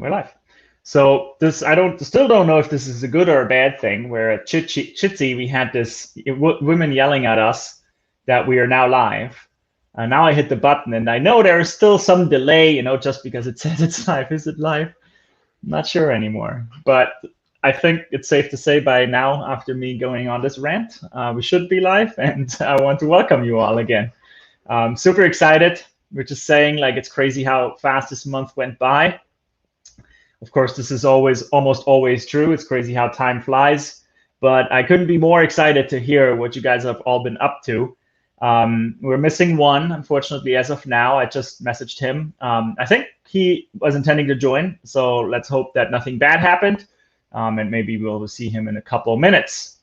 we're live. So this, still don't know if this is a good or a bad thing. Where at Jitsi we had this women yelling at us that we are now live. Now I hit the button, and I know there is still some delay, just because it says it's live. Is it live? I'm not sure anymore. But I think it's safe to say by now, after me going on this rant, we should be live, and I want to welcome you all again. Super excited. We're just saying, like, it's crazy how fast this month went by. Of course, this is almost always true. It's crazy how time flies. But I couldn't be more excited to hear what you guys have all been up to. We're missing one, unfortunately, as of now. I just messaged him. I think he was intending to join, so let's hope that nothing bad happened, and maybe we'll see him in a couple of minutes.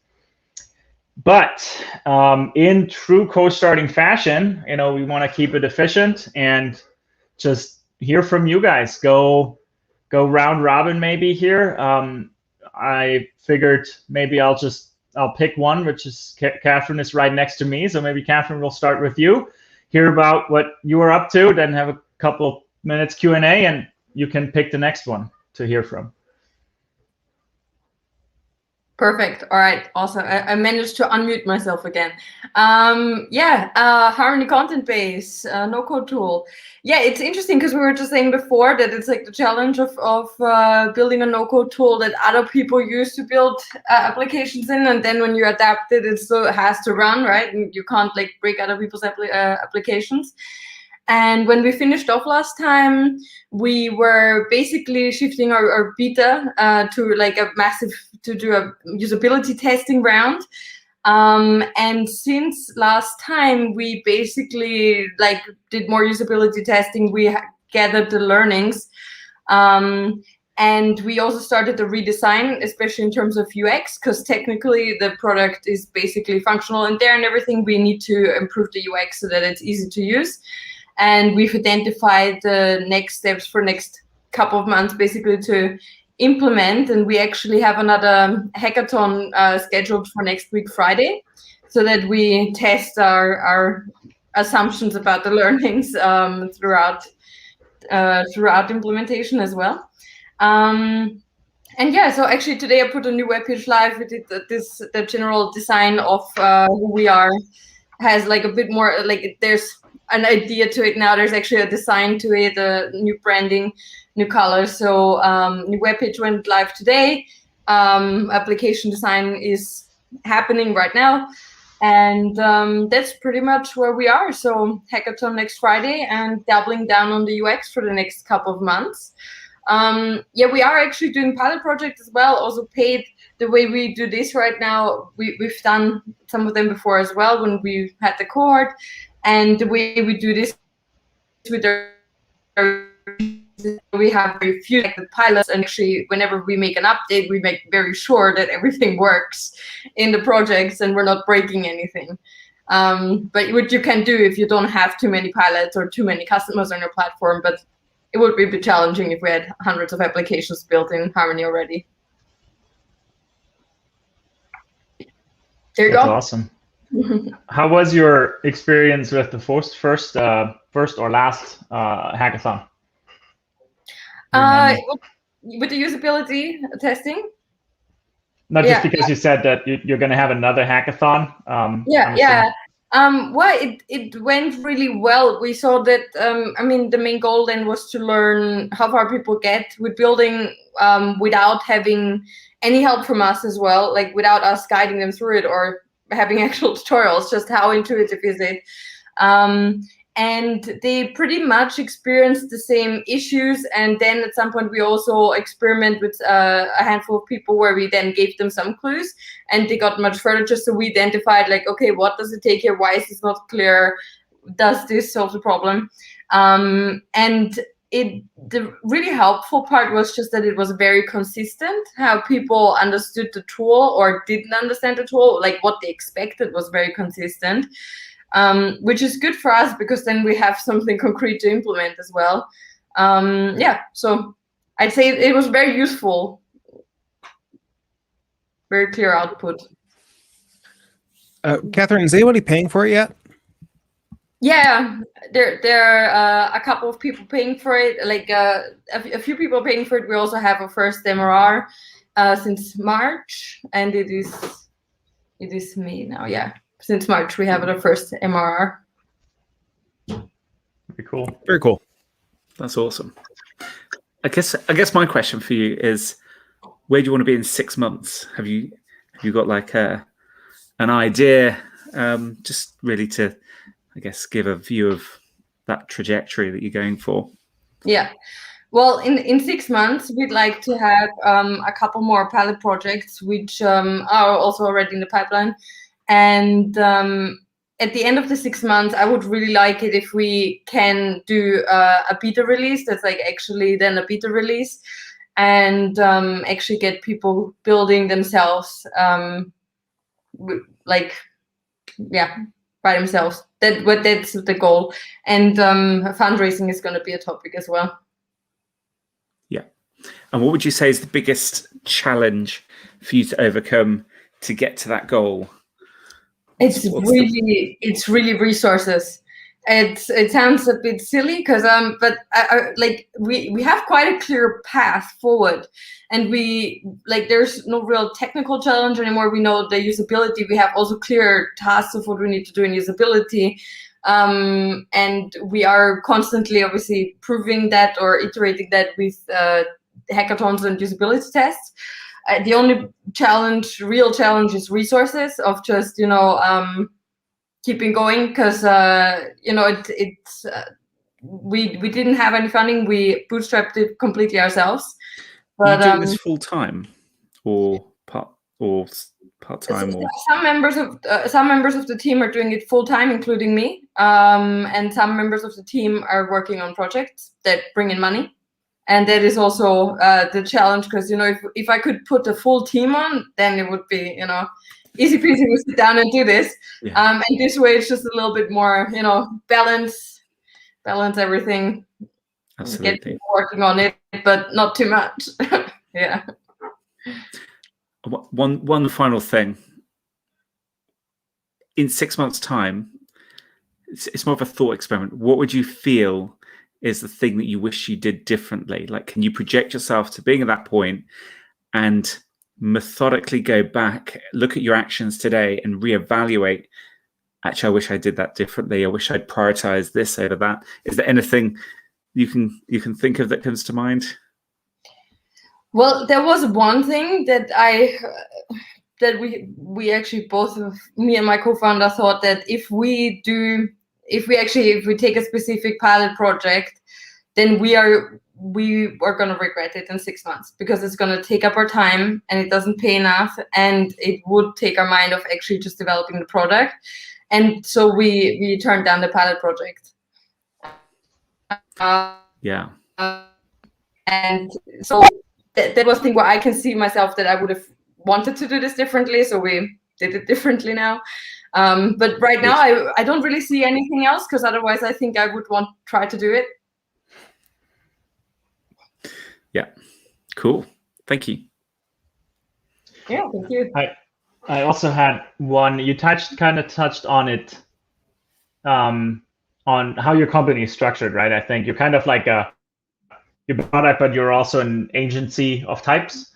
But in true co-starting fashion, we want to keep it efficient and just hear from you guys. Go round robin maybe here. I figured maybe I'll pick one, which is Catherine is right next to me. So maybe Catherine, we'll start with you. Hear about what you are up to, then have a couple of minutes Q&A, and you can pick the next one to hear from. Perfect. All right. Awesome. I managed to unmute myself again. Harmony content base, no code tool. Yeah, it's interesting because we were just saying before that it's like the challenge of building a no code tool that other people use to build applications in, and then when you adapt it, it still has to run, right? And you can't like break other people's applications. And when we finished off last time, we were basically shifting our beta to like to do a usability testing round. And since last time, we basically like did more usability testing. We gathered the learnings. And we also started the redesign, especially in terms of UX, because technically the product is basically functional in there and everything. We need to improve the UX so that it's easy to use. And we've identified the next steps for next couple of months, basically to implement. And we actually have another hackathon scheduled for next week, Friday, so that we test our assumptions about the learnings throughout implementation as well. And yeah, so actually today I put a new webpage live. We did the general design of who we are has like a bit more like there's an idea to it now. There's actually a design to it, a new branding, new colors. So new webpage went live today. Application design is happening right now. And that's pretty much where we are. So hackathon next Friday and doubling down on the UX for the next couple of months. We are actually doing pilot projects as well, also paid. The way we do this right now, we've done some of them before as well when we had the cohort. And the way we do this with we have very few pilots, and actually whenever we make an update, we make very sure that everything works in the projects and we're not breaking anything. But what you can do if you don't have too many pilots or too many customers on your platform, but it would be a bit challenging if we had hundreds of applications built in Harmony already. There you go. That's awesome. How was your experience with the first or last hackathon? With the usability testing? Not just because you said that you're going to have another hackathon. Well, it went really well. We saw that, the main goal then was to learn how far people get with building without having any help from us as well, like without us guiding them through it or having actual tutorials, just how intuitive is it. And they pretty much experienced the same issues. And then at some point, we also experiment with a handful of people where we then gave them some clues and they got much further just so we identified like, okay, what does it take here? Why is this not clear? Does this solve the problem? And the really helpful part was just that it was very consistent, how people understood the tool or didn't understand the tool, like what they expected was very consistent. Which is good for us because then we have something concrete to implement as well. So I'd say it was very useful, very clear output. Catherine, is anybody paying for it yet? Yeah, there are a couple of people paying for it. Like a few people paying for it. We also have a first MRR since March, and it is May now. Yeah, since March we have the first MRR. Very cool. Very cool. That's awesome. I guess my question for you is, where do you want to be in 6 months? Have you got like an idea? Just really to, I guess, give a view of that trajectory that you're going for. Yeah. Well, in 6 months, we'd like to have a couple more pilot projects, which are also already in the pipeline. And at the end of the 6 months, I would really like it if we can do a beta release. That's like actually then a beta release, and actually get people building themselves, by themselves. That's the goal. And fundraising is going to be a topic as well. Yeah. And what would you say is the biggest challenge for you to overcome to get to that goal? It's really resources. It sounds a bit silly because but we have quite a clear path forward, and there's no real technical challenge anymore. We know the usability. We have also clear tasks of what we need to do in usability, and we are constantly obviously proving that or iterating that with hackathons and usability tests. The only real challenge is resources of just, keeping going, because, we didn't have any funding. We bootstrapped it completely ourselves. But, are you doing this full time or part time? Some members of the team are doing it full time, including me. And some members of the team are working on projects that bring in money. And that is also the challenge, because, if I could put a full team on, then it would be, easy peasy to sit down and do this. Yeah. And this way it's just a little bit more, balance everything. Absolutely. Get working on it, but not too much. Yeah. One final thing. In 6 months' time, it's more of a thought experiment. What would you feel is the thing that you wish you did differently? Like, can you project yourself to being at that point and methodically go back, look at your actions today and reevaluate, actually, I wish I did that differently. I wish I'd prioritized this over that. Is there anything you can think of that comes to mind? Well, there was one thing that we actually, both of me and my co-founder, thought that if we take a specific pilot project, then we are going to regret it in 6 months, because it's going to take up our time and it doesn't pay enough, and it would take our mind off actually just developing the product. And so we turned down the pilot project. Yeah. And so that was the thing where I can see myself that I would have wanted to do this differently. So we did it differently now. But right now, I don't really see anything else, because otherwise I think I would try to do it. Yeah, cool. Thank you. Yeah, thank you. I also had one. You kind of touched on it, on how your company is structured, right? I think you're kind of like you're a product, but you're also an agency of types,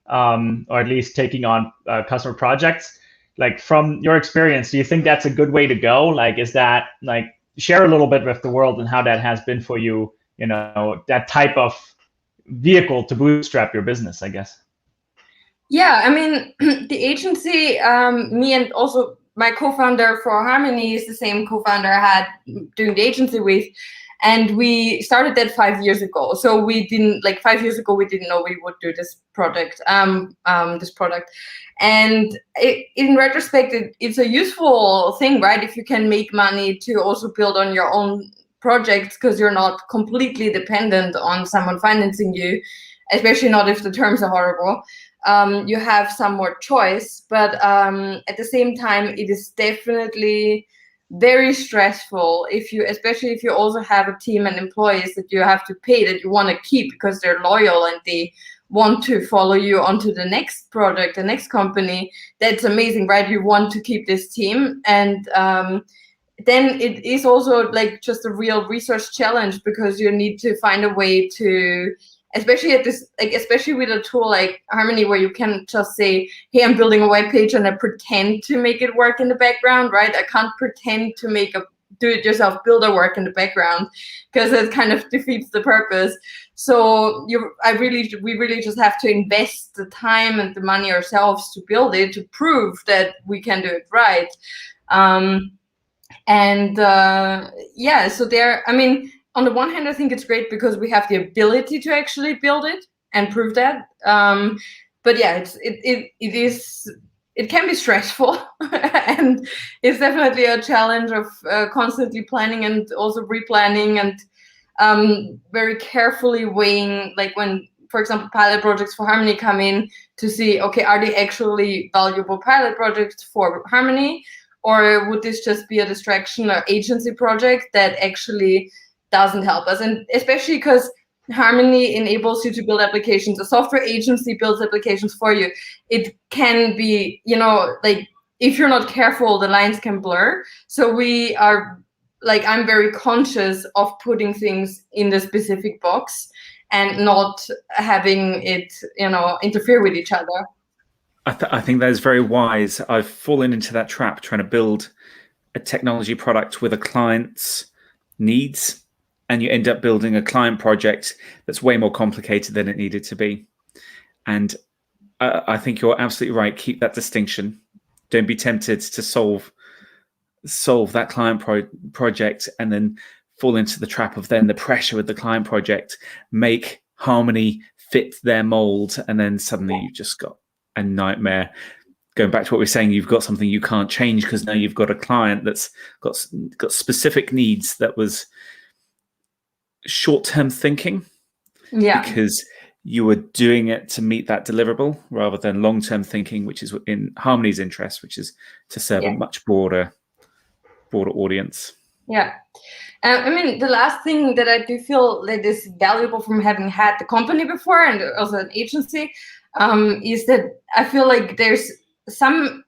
or at least taking on customer projects. Like, from your experience, do you think that's a good way to go? Like, is that, like, share a little bit with the world and how that has been for you, that type of vehicle to bootstrap your business, I guess? Yeah, I mean, the agency, me and also my co-founder for Harmony is the same co-founder I had doing the agency with. And we started that 5 years ago. So we didn't, 5 years ago, we didn't know we would do this product, And in retrospect, it's a useful thing, right? If you can make money to also build on your own projects, because you're not completely dependent on someone financing you, especially not if the terms are horrible. You have some more choice, but at the same time, it is definitely very stressful especially if you also have a team and employees that you have to pay, that you want to keep because they're loyal and they want to follow you onto the next product, the next company. That's amazing, right? You want to keep this team, and then it is also like just a real research challenge, because you need to find a way to, especially at this, like especially with a tool like Harmony, where you can just say, hey, I'm building a web page and I pretend to make it work in the background, right? I can't pretend to make a do-it-yourself builder work in the background, because it kind of defeats the purpose. So we really just have to invest the time and the money ourselves to build it, to prove that we can do it right. Yeah, so there, I mean, on the one hand, I think it's great because we have the ability to actually build it and prove that. But yeah, it can be stressful, and it's definitely a challenge of constantly planning and also replanning, and very carefully weighing, like when, for example, pilot projects for Harmony come in, to see, okay, are they actually valuable pilot projects for Harmony? Or would this just be a distraction or agency project that actually doesn't help us? And especially because Harmony enables you to build applications. A software agency builds applications for you. It can be, like, if you're not careful, the lines can blur. So we are, like, I'm very conscious of putting things in the specific box and not having it, interfere with each other. I think that is very wise. I've fallen into that trap, trying to build a technology product with a client's needs, and you end up building a client project that's way more complicated than it needed to be. And I think you're absolutely right. Keep that distinction. Don't be tempted to solve that client project and then fall into the trap of then the pressure with the client project, make Harmony fit their mold, and then suddenly you've just got a nightmare. Going back to what we're saying, you've got something you can't change because now you've got a client that's got specific needs that was short-term thinking, because you were doing it to meet that deliverable rather than long-term thinking, which is in Harmony's interest, which is to serve a much broader audience. Yeah. I mean, the last thing that I do feel that is valuable from having had the company before and also an agency, is that I feel like there's some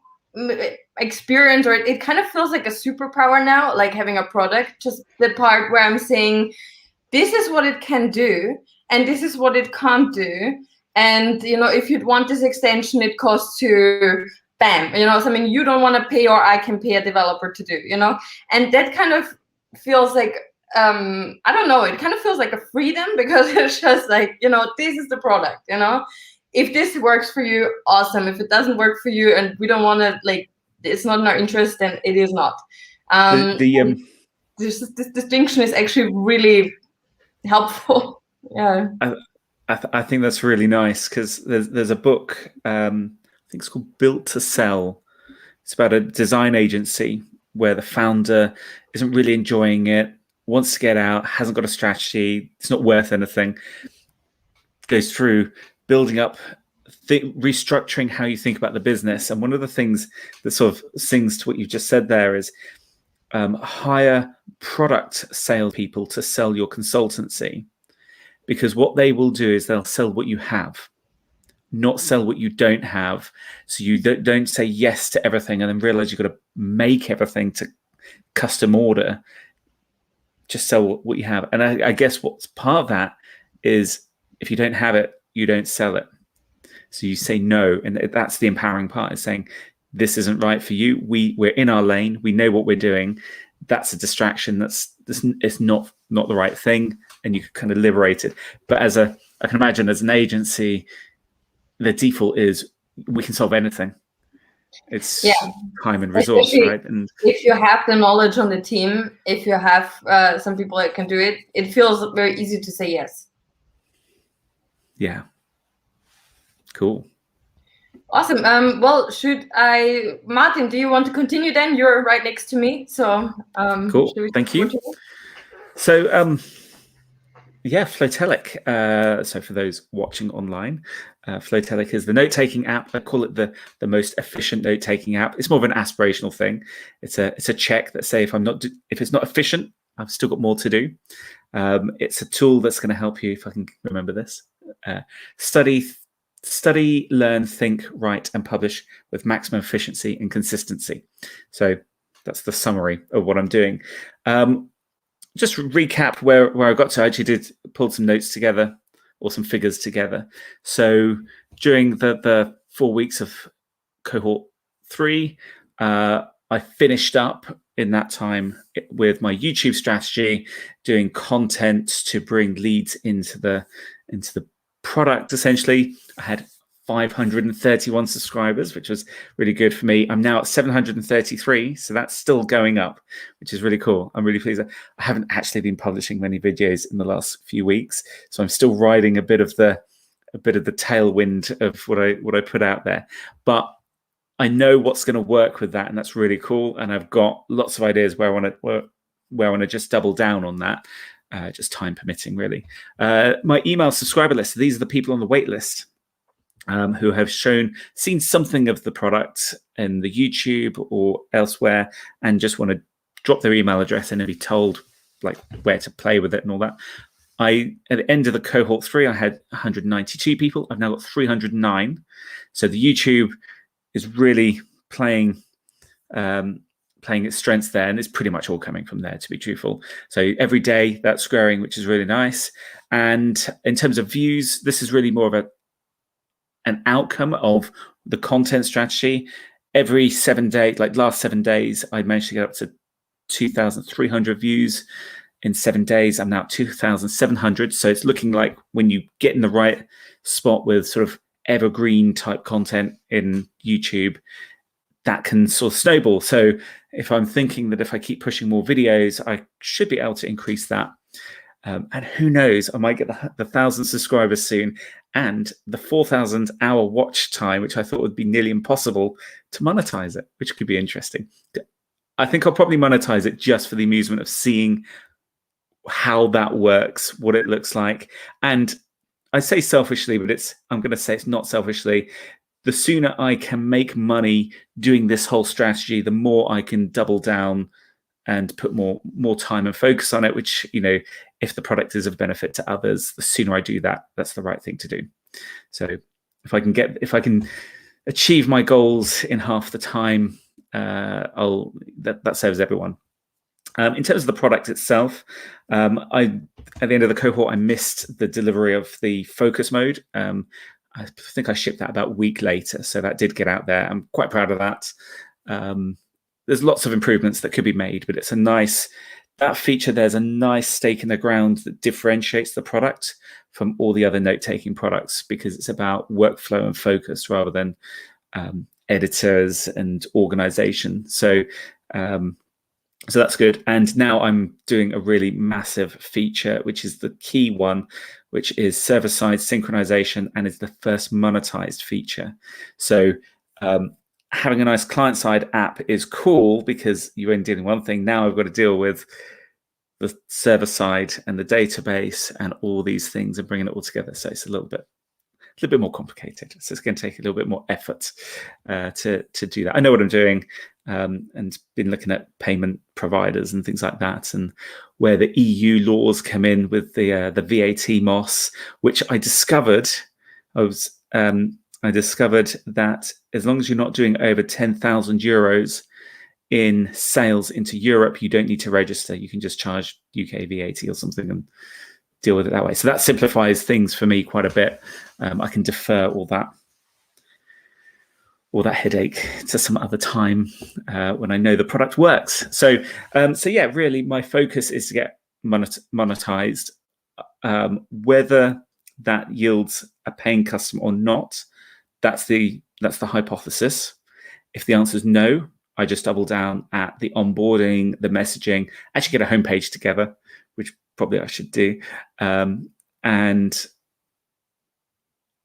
experience, or it kind of feels like a superpower now, like having a product, just the part where I'm saying, this is what it can do, and this is what it can't do. And, if you'd want this extension, it costs you, bam, something you don't want to pay, or I can pay a developer to do, and that kind of feels like, I don't know, it kind of feels like a freedom, because it's just like, this is the product, if this works for you, awesome. If it doesn't work for you and we don't want to, like, it's not in our interest, then it is not. This distinction is actually really helpful. Yeah. I think that's really nice, because there's a book, I think it's called Built to Sell. It's about a design agency where the founder isn't really enjoying it, wants to get out, hasn't got a strategy, it's not worth anything. Goes through building up, restructuring how you think about the business. And one of the things that sort of sings to what you just said there is hire product salespeople to sell your consultancy, because what they will do is they'll sell what you have, not sell what you don't have. So you don't say yes to everything and then realize you've got to make everything to custom order. Just sell what you have. And I guess what's part of that is, if you don't have it, you don't sell it. So you say no, and that's the empowering part, is saying, this isn't right for you. We're in our lane. We know what we're doing. That's a distraction. It's not the right thing, and you can kind of liberate it. But I can imagine as an agency, the default is we can solve anything. It's time and resource, right? And if you have the knowledge on the team, if you have some people that can do it, it feels very easy to say yes. Yeah. Cool. Awesome. Well, Martin, do you want to continue then? You're right next to me. So cool. Thank you. So Flowtelic. So for those watching online, Flowtelic is the note-taking app. I call it the most efficient note-taking app. It's more of an aspirational thing. It's a check that say if it's not efficient, I've still got more to do. It's a tool that's going to help you, if I can remember this, study, learn, think, write, and publish with maximum efficiency and consistency. So that's the summary of what I'm doing. Just recap where I got to. I actually did pull some notes together or some figures together. So during the 4 weeks of cohort 3, I finished up in that time with my YouTube strategy, doing content to bring leads into the product. Essentially, I had 531 subscribers, which was really good for me. I'm now at 733, so that's still going up, which is really cool. I'm really pleased. I haven't actually been publishing many videos in the last few weeks, so I'm still riding a bit of the tailwind of what I put out there. But I know what's going to work with that, and that's really cool. And I've got lots of ideas where I want to just double down on that, just time permitting, really. My email subscriber list. These are the people on the wait list who have seen something of the product in the YouTube or elsewhere, and just want to drop their email address in and be told like where to play with it and all that. At the end of the cohort 3, I had 192 people. I've now got 309. So the YouTube is really playing its strengths there, and it's pretty much all coming from there, to be truthful. So every day that's growing, which is really nice. And in terms of views, this is really more of an outcome of the content strategy. Every 7 days, like last 7 days, I managed to get up to 2,300 views. In 7 days, I'm now at 2,700. So it's looking like when you get in the right spot with sort of evergreen type content in YouTube, that can sort of snowball. So if I'm thinking that if I keep pushing more videos, I should be able to increase that. And who knows, I might get the 1,000 subscribers soon, and the 4,000 hour watch time, which I thought would be nearly impossible to monetize it, which could be interesting. I think I'll probably monetize it just for the amusement of seeing how that works, what it looks like. And I say selfishly, but I'm going to say it's not selfishly. The sooner I can make money doing this whole strategy, the more I can double down and put more time and focus on it, which, you know, if the product is of benefit to others, the sooner I do that, that's the right thing to do. So if I can achieve my goals in half the time, that serves everyone. In terms of the product itself, at the end of the cohort, I missed the delivery of the focus mode. I think I shipped that about a week later, so that did get out there. I'm quite proud of that. There's lots of improvements that could be made, but that feature, there's a nice stake in the ground that differentiates the product from all the other note-taking products, because it's about workflow and focus rather than editors and organization. So that's good. And now I'm doing a really massive feature, which is the key one, which is server-side synchronization, and is the first monetized feature. So having a nice client-side app is cool because you're only dealing with one thing. Now I've got to deal with the server-side and the database and all these things and bringing it all together. So it's a little bit more complicated. So it's going to take a little bit more effort to do that. I know what I'm doing, and been looking at payment providers and things like that, and where the EU laws come in with the VAT MOS, which I discovered. I discovered that as long as you're not doing over 10,000 euros in sales into Europe, you don't need to register. You can just charge UK VAT or something and deal with it that way. So that simplifies things for me quite a bit. I can defer all that headache to some other time when I know the product works. So yeah, really my focus is to get monetized. Whether that yields a paying customer or not, that's the hypothesis. If the answer is no, I just double down at the onboarding, the messaging, actually get a homepage together, which probably I should do. And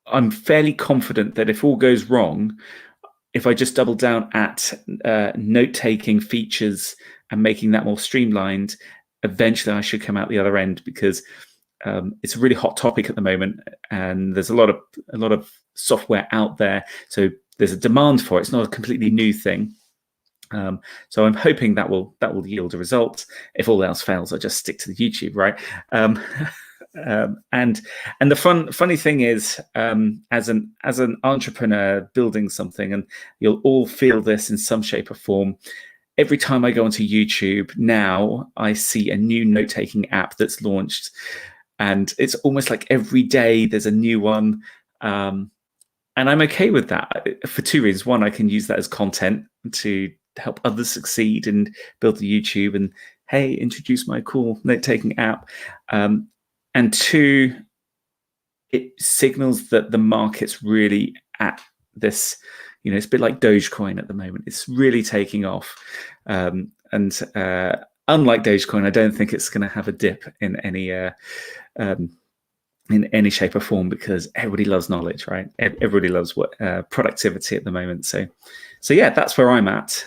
I'm fairly confident that if all goes wrong, if I just double down at note-taking features and making that more streamlined, eventually I should come out the other end, because it's a really hot topic at the moment, and there's a lot of software out there. So there's a demand for it. It's not a completely new thing. So I'm hoping that will yield a result. If all else fails, I just stick to the YouTube, right? And the funny thing is, as an entrepreneur building something, and you'll all feel this in some shape or form, every time I go onto YouTube now, I see a new note-taking app that's launched, and it's almost like every day there's a new one. And I'm okay with that for two reasons. One, I can use that as content to help others succeed and build the YouTube and, hey, introduce my cool note-taking app. And two, it signals that the market's really at this, it's a bit like Dogecoin at the moment. It's really taking off. And unlike Dogecoin, I don't think it's going to have a dip in any shape or form, because everybody loves knowledge, right? Everybody loves productivity at the moment. So yeah, that's where I'm at.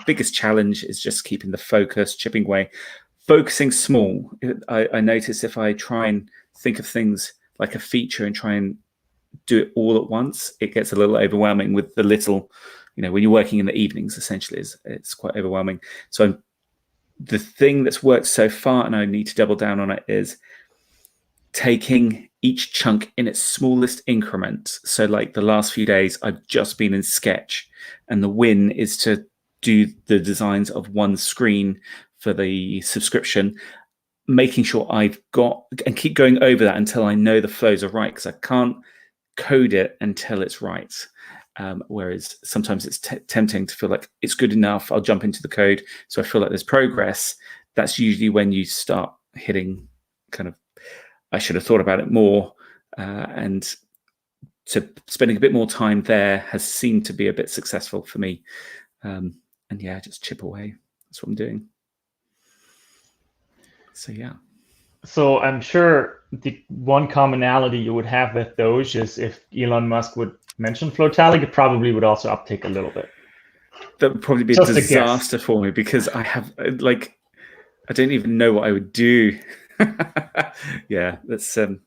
Biggest challenge is just keeping the focus, chipping away, focusing small. I notice if I try and think of things like a feature and try and do it all at once, it gets a little overwhelming with the little, when you're working in the evenings, essentially, it's quite overwhelming. So the thing that's worked so far, and I need to double down on it, is taking each chunk in its smallest increments. So like the last few days, I've just been in Sketch, and the win is to do the designs of one screen for the subscription, making sure I've got and keep going over that until I know the flows are right, because I can't code it until it's right. Whereas sometimes it's tempting to feel like it's good enough, I'll jump into the code, so I feel like there's progress. That's usually when you start hitting kind of, I should have thought about it more, and so spending a bit more time there has seemed to be a bit successful for me. And yeah, just chip away. That's what I'm doing. So yeah. So I'm sure the one commonality you would have with those is if Elon Musk would mention Flowtalic, it probably would also uptake a little bit. That would probably be a disaster for me, because I have I don't even know what I would do. Yeah, that's no,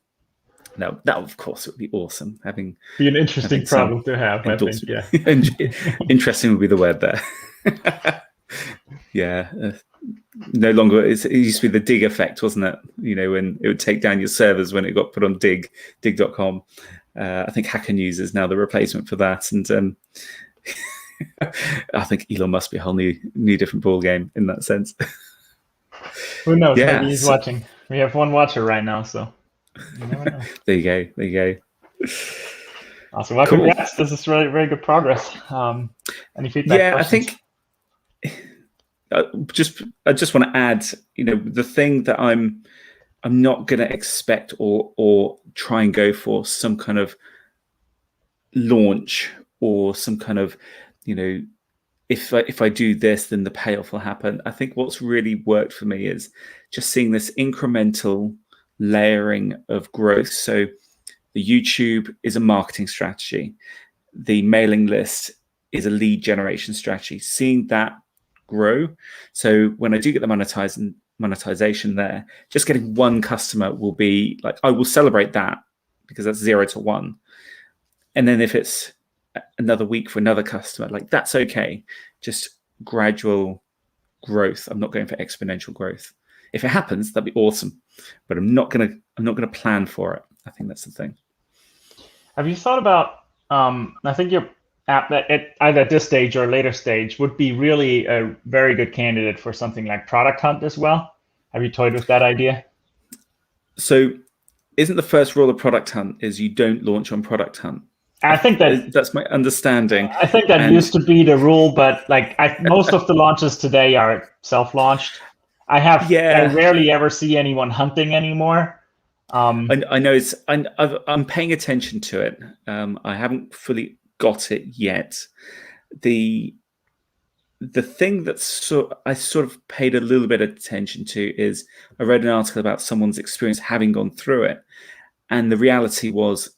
that of course would be awesome. Be an interesting problem to have, I think. Yeah. Interesting would be the word there. Yeah. No longer, it used to be the dig effect, wasn't it? When it would take down your servers when it got put on dig.com. I think Hacker News is now the replacement for that. And I think Elon must be a whole new different ball game in that sense. Who knows? Yeah, maybe he's watching. We have one watcher right now, so you never know. There you go. Awesome. Well, congrats. This is really very good progress. Any feedback? Yeah, questions? I think I just want to add, the thing that I'm not going to expect or try and go for some kind of launch or some kind of, if I do this, then the payoff will happen. I think what's really worked for me is just seeing this incremental layering of growth. So the YouTube is a marketing strategy. The mailing list is a lead generation strategy. Seeing that grow. So when I do get the monetization there, just getting one customer will be like, I will celebrate that, because that's 0 to 1. And then if it's another week for another customer, like that's okay. Just gradual growth. I'm not going for exponential growth. If it happens, that'd be awesome. But I'm not gonna plan for it. I think that's the thing. Have you thought about? I think your app at either this stage or later stage would be really a very good candidate for something like Product Hunt as well. Have you toyed with that idea? So, isn't the first rule of Product Hunt is you don't launch on Product Hunt? I think that's my understanding. I think that used to be the rule, but most of the launches today are self-launched. I rarely ever see anyone hunting anymore. I know I'm paying attention to it. I haven't fully got it yet. The thing that I sort of paid a little bit of attention to is I read an article about someone's experience having gone through it, and the reality was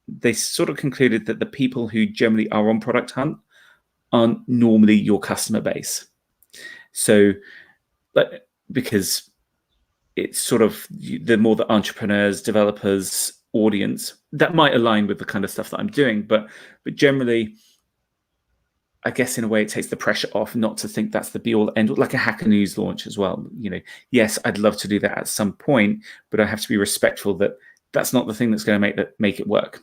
they sort of concluded that the people who generally are on Product Hunt aren't normally your customer base. So, because it's sort of the more the entrepreneurs, developers, audience that might align with the kind of stuff that I'm doing, but generally, I guess in a way it takes the pressure off not to think that's the be all end all, like a Hacker News launch as well. Yes, I'd love to do that at some point, but I have to be respectful that that's not the thing that's going to make it work.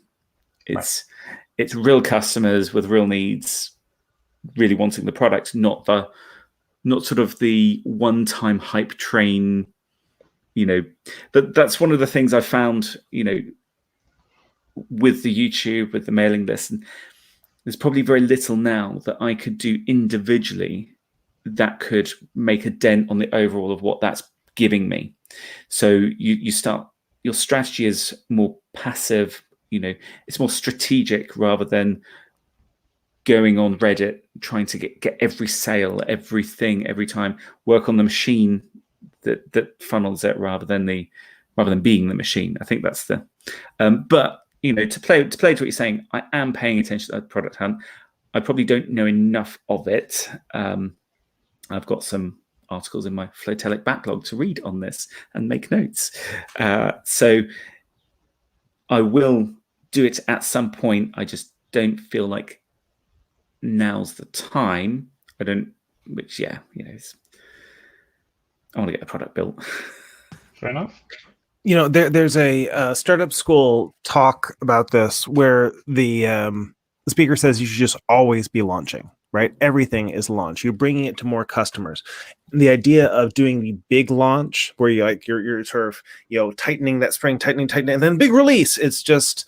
It's real customers with real needs really wanting the product, not sort of the one-time hype train. That's one of the things I found, with the YouTube, with the mailing list. And there's probably very little now that I could do individually that could make a dent on the overall of what that's giving me. So you start, your strategy is more passive, it's more strategic rather than going on Reddit, trying to get every sale, everything, every time, work on the machine that funnels it rather than being the machine. I think that's the, but to play to what you're saying, I am paying attention to that product hunt. I probably don't know enough of it. I've got some articles in my Flowtelic backlog to read on this and make notes. So I will do it at some point. I just don't feel like now's the time. I want to get the product built. Fair enough. There's a startup school talk about this where the speaker says you should just always be launching, right? Everything is launch. You're bringing it to more customers. And the idea of doing the big launch where you're sort of, tightening that spring, tightening, and then big release. It's just,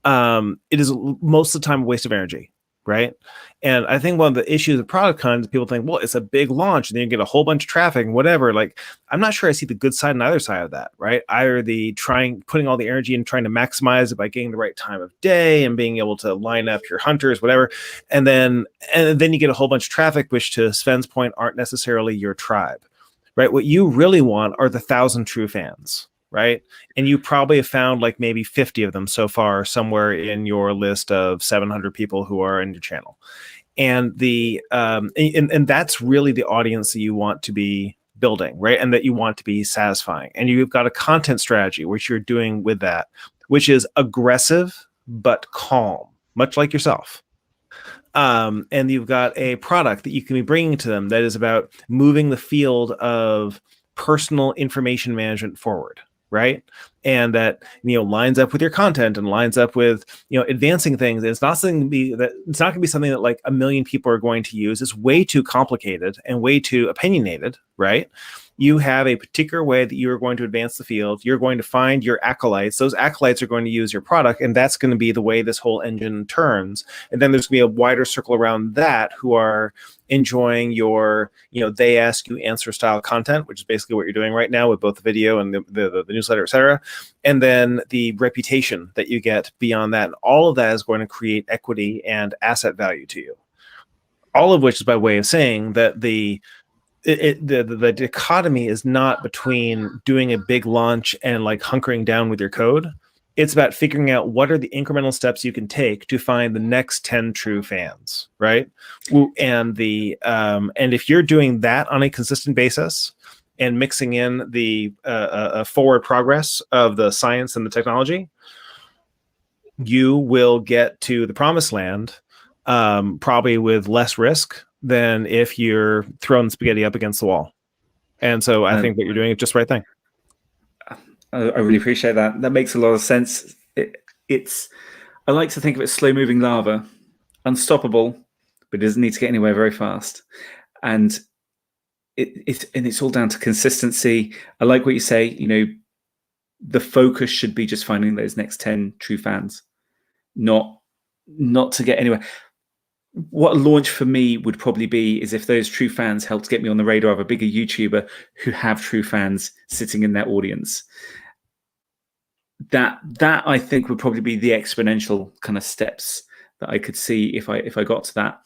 it is most of the time a waste of energy. Right. And I think one of the issues of product hunt is people think, well, it's a big launch and then you get a whole bunch of traffic and whatever. Like, I'm not sure I see the good side and either side of that. Right. Either putting all the energy and trying to maximize it by getting the right time of day and being able to line up your hunters, whatever. And then you get a whole bunch of traffic, which to Sven's point, aren't necessarily your tribe. Right. What you really want are the 1,000 true fans. Right. And you probably have found like maybe 50 of them so far somewhere in your list of 700 people who are in your channel. And and that's really the audience that you want to be building, right? And that you want to be satisfying. And you've got a content strategy, which you're doing with that, which is aggressive, but calm, much like yourself. And you've got a product that you can be bringing to them that is about moving the field of personal information management forward. Right. And that, lines up with your content and lines up with, advancing things. It's not going to be something that like 1 million people are going to use. It's way too complicated and way too opinionated. Right. You have a particular way that you are going to advance the field. You're going to find your acolytes. Those acolytes are going to use your product. And that's going to be the way this whole engine turns. And then there's going to be a wider circle around that who are enjoying your, they ask you answer style content, which is basically what you're doing right now with both the video and the newsletter, et cetera. And then the reputation that you get beyond that. And all of that is going to create equity and asset value to you. All of which is by way of saying that the dichotomy is not between doing a big launch and like hunkering down with your code. It's about figuring out what are the incremental steps you can take to find the next 10 true fans, right? And and if you're doing that on a consistent basis and mixing in the forward progress of the science and the technology, you will get to the promised land probably with less risk than if you're throwing spaghetti up against the wall. And so I think what you're doing is just the right thing. I really appreciate that. That makes a lot of sense. I like to think of it as slow-moving lava, unstoppable, but it doesn't need to get anywhere very fast. And it's all down to consistency. I like what you say. The focus should be just finding those next 10 true fans, not to get anywhere. What a launch for me would probably be is if those true fans helped get me on the radar of a bigger YouTuber who have true fans sitting in their audience. That I think would probably be the exponential kind of steps that I could see if I got to that.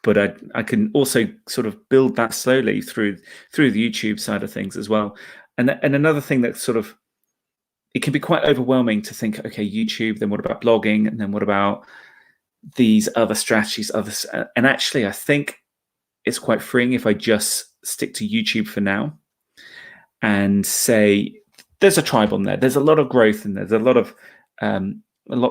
But I can also sort of build that slowly through the YouTube side of things as well. And another thing that sort of, it can be quite overwhelming to think, okay, YouTube, then what about blogging? And then what about these other strategies? And actually, I think it's quite freeing if I just stick to YouTube for now and say, there's a tribe on there. There's a lot of growth and there's a lot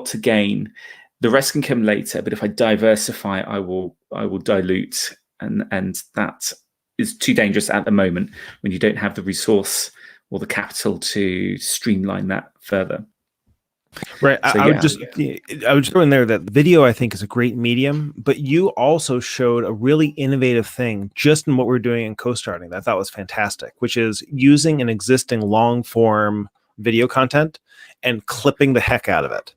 to gain. The rest can come later, but if I diversify, I will dilute. And that is too dangerous at the moment when you don't have the resource or the capital to streamline that further. Right. So, I would throw in there that video, I think, is a great medium, but you also showed a really innovative thing just in what we're doing in CoStarting that I thought was fantastic, which is using an existing long form video content and clipping the heck out of it.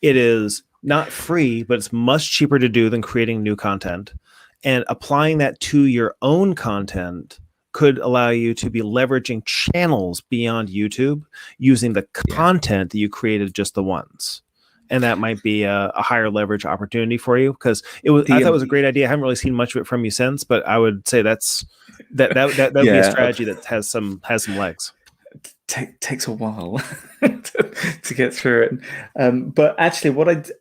It is not free, but it's much cheaper to do than creating new content. And applying that to your own content could allow you to be leveraging channels beyond YouTube using the content that you created just the once. And that might be a higher leverage opportunity for you, because I thought it was a great idea. I haven't really seen much of it from you since, but I would say that would be a strategy that has some legs. Takes a while to get through it, but actually, what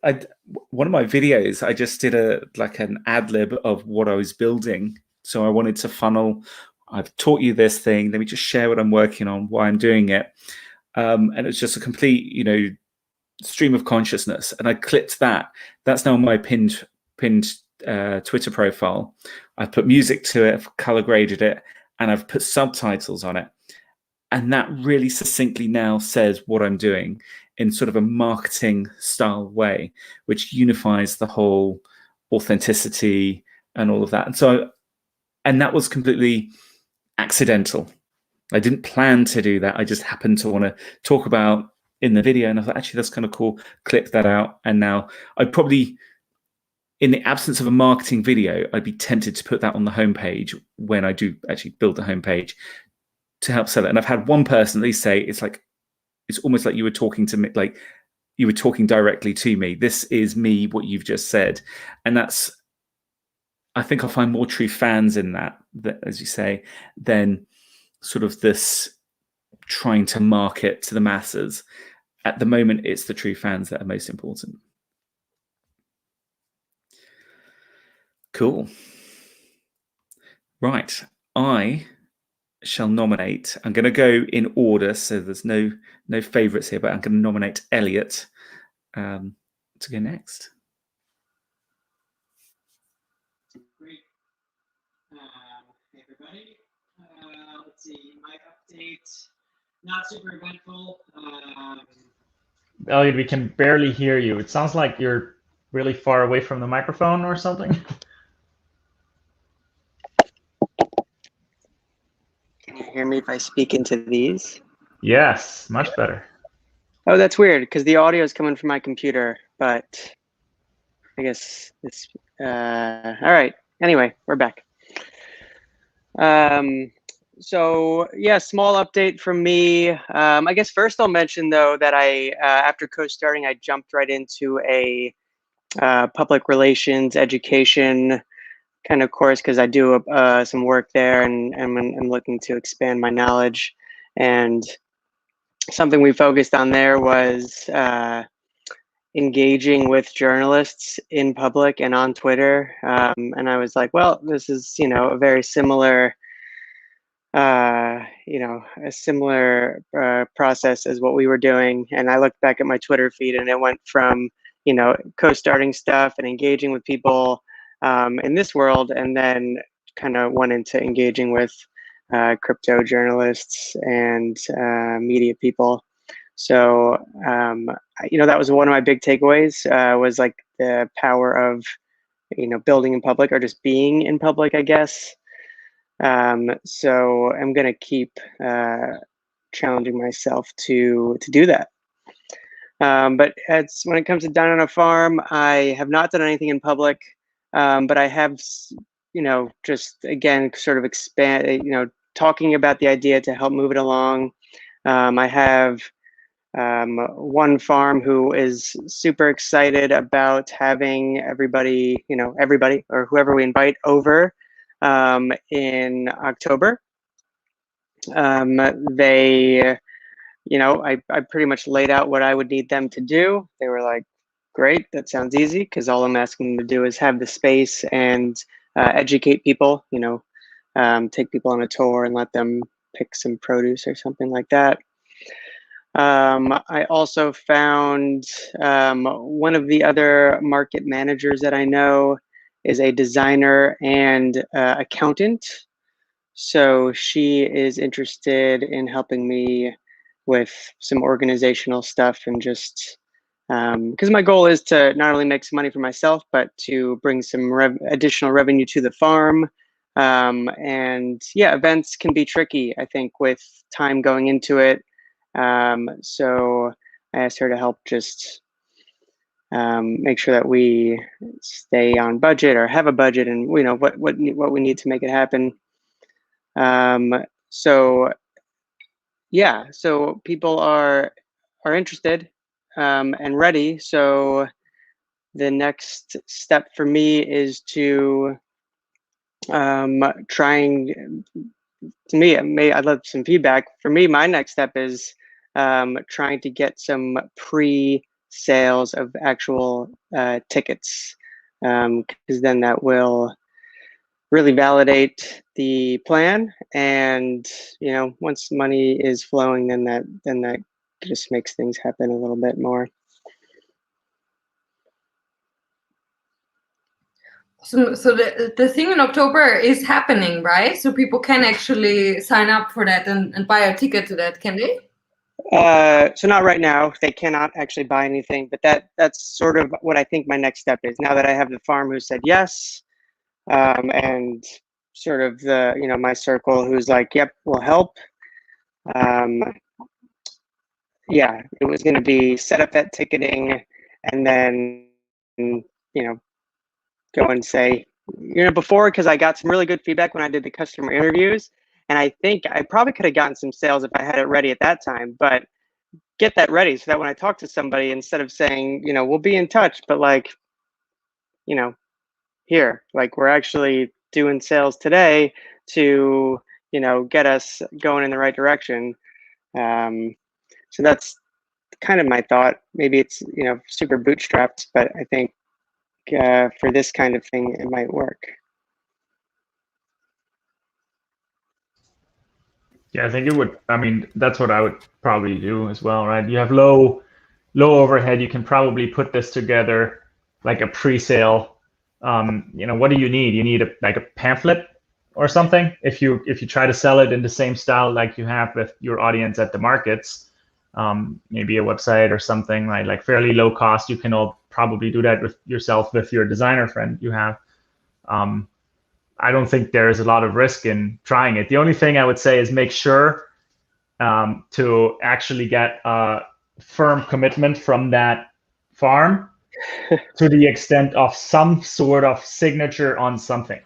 one of my videos, I just did an ad lib of what I was building. So I wanted to funnel. I've taught you this thing. Let me just share what I'm working on, why I'm doing it, and it's just a complete, stream of consciousness. And I clipped that. That's now on my pinned Twitter profile. I've put music to it, I've color graded it, and I've put subtitles on it. And that really succinctly now says what I'm doing in sort of a marketing style way, which unifies the whole authenticity and all of that. And that was completely accidental. I didn't plan to do that. I just happened to want to talk about in the video. And I thought, actually, that's kind of cool. Clip that out. And now I'd probably, in the absence of a marketing video, I'd be tempted to put that on the homepage when I do actually build the homepage to help sell it. And I've had one person at least say, it's almost like you were talking to me, like you were talking directly to me. This is me, what you've just said. And I think I'll find more true fans in that, as you say, than sort of this trying to market to the masses. At the moment, it's the true fans that are most important. Cool. Right. I shall nominate. I'm going to go in order, so there's no favorites here, but I'm going to nominate Elliot to go next. Great. Hey everybody. Let's see. My update, not super eventful. Elliot, we can barely hear you. It sounds like you're really far away from the microphone or something. Can you hear me if I speak into these? Yes, much better. Oh, that's weird because the audio is coming from my computer, but I guess it's all right. Anyway, we're back. So yeah, small update from me. I guess first I'll mention though that after CoStarting, I jumped right into a public relations education kind of course because I do some work there and I'm looking to expand my knowledge. And something we focused on there was engaging with journalists in public and on Twitter. And I was like, well, this is, a very similar, a similar process as what we were doing. And I looked back at my Twitter feed and it went from, co-starting stuff and engaging with people in this world, and then kind of went into engaging with crypto journalists and media people. So, that was one of my big takeaways was like the power of, building in public or just being in public, I guess. So I'm going to keep challenging myself to do that. But when it comes to Down on a Farm, I have not done anything in public, but I have, just again, sort of expand, talking about the idea to help move it along. I have one farm who is super excited about having everybody or whoever we invite over in October. I pretty much laid out what I would need them to do. They were like, great, that sounds easy, because all I'm asking them to do is have the space and educate people, take people on a tour and let them pick some produce or something like that. I also found one of the other market managers that I know is a designer and accountant. So she is interested in helping me with some organizational stuff and just because my goal is to not only make some money for myself, but to bring some additional revenue to the farm. And yeah, events can be tricky, I think, with time going into it. So I asked her to help just make sure that we stay on budget or have a budget, and what we need to make it happen. So yeah, so people are interested and ready. So the next step for me is to trying. To me, I'd love some feedback. For me, my next step is trying to get some pre-sales of actual tickets, because then that will really validate the plan. And once money is flowing, then that just makes things happen a little bit more. So the thing in October is happening, right? So people can actually sign up for that and buy a ticket to that, can they? So not right now. They cannot actually buy anything, but that's sort of what I think my next step is. Now that I have the farm who said yes, and sort of the my circle who's like, yep, we'll help. Yeah, it was going to be set up that ticketing, and then go and say, before, because I got some really good feedback when I did the customer interviews, and I think I probably could have gotten some sales if I had it ready at that time, but get that ready so that when I talk to somebody, instead of saying, we'll be in touch, but like, here, like we're actually doing sales today to, get us going in the right direction. So that's kind of my thought. Maybe it's, super bootstrapped, but I think for this kind of thing, it might work. Yeah, I think it would. I mean, that's what I would probably do as well, right? You have low overhead. You can probably put this together like a pre-sale. What do you need? You need like a pamphlet or something. If you try to sell it in the same style like you have with your audience at the markets, maybe a website or something like fairly low cost. You can all probably do that with yourself with your designer friend you have. I don't think there is a lot of risk in trying it. The only thing I would say is make sure to actually get a firm commitment from that farm to the extent of some sort of signature on something.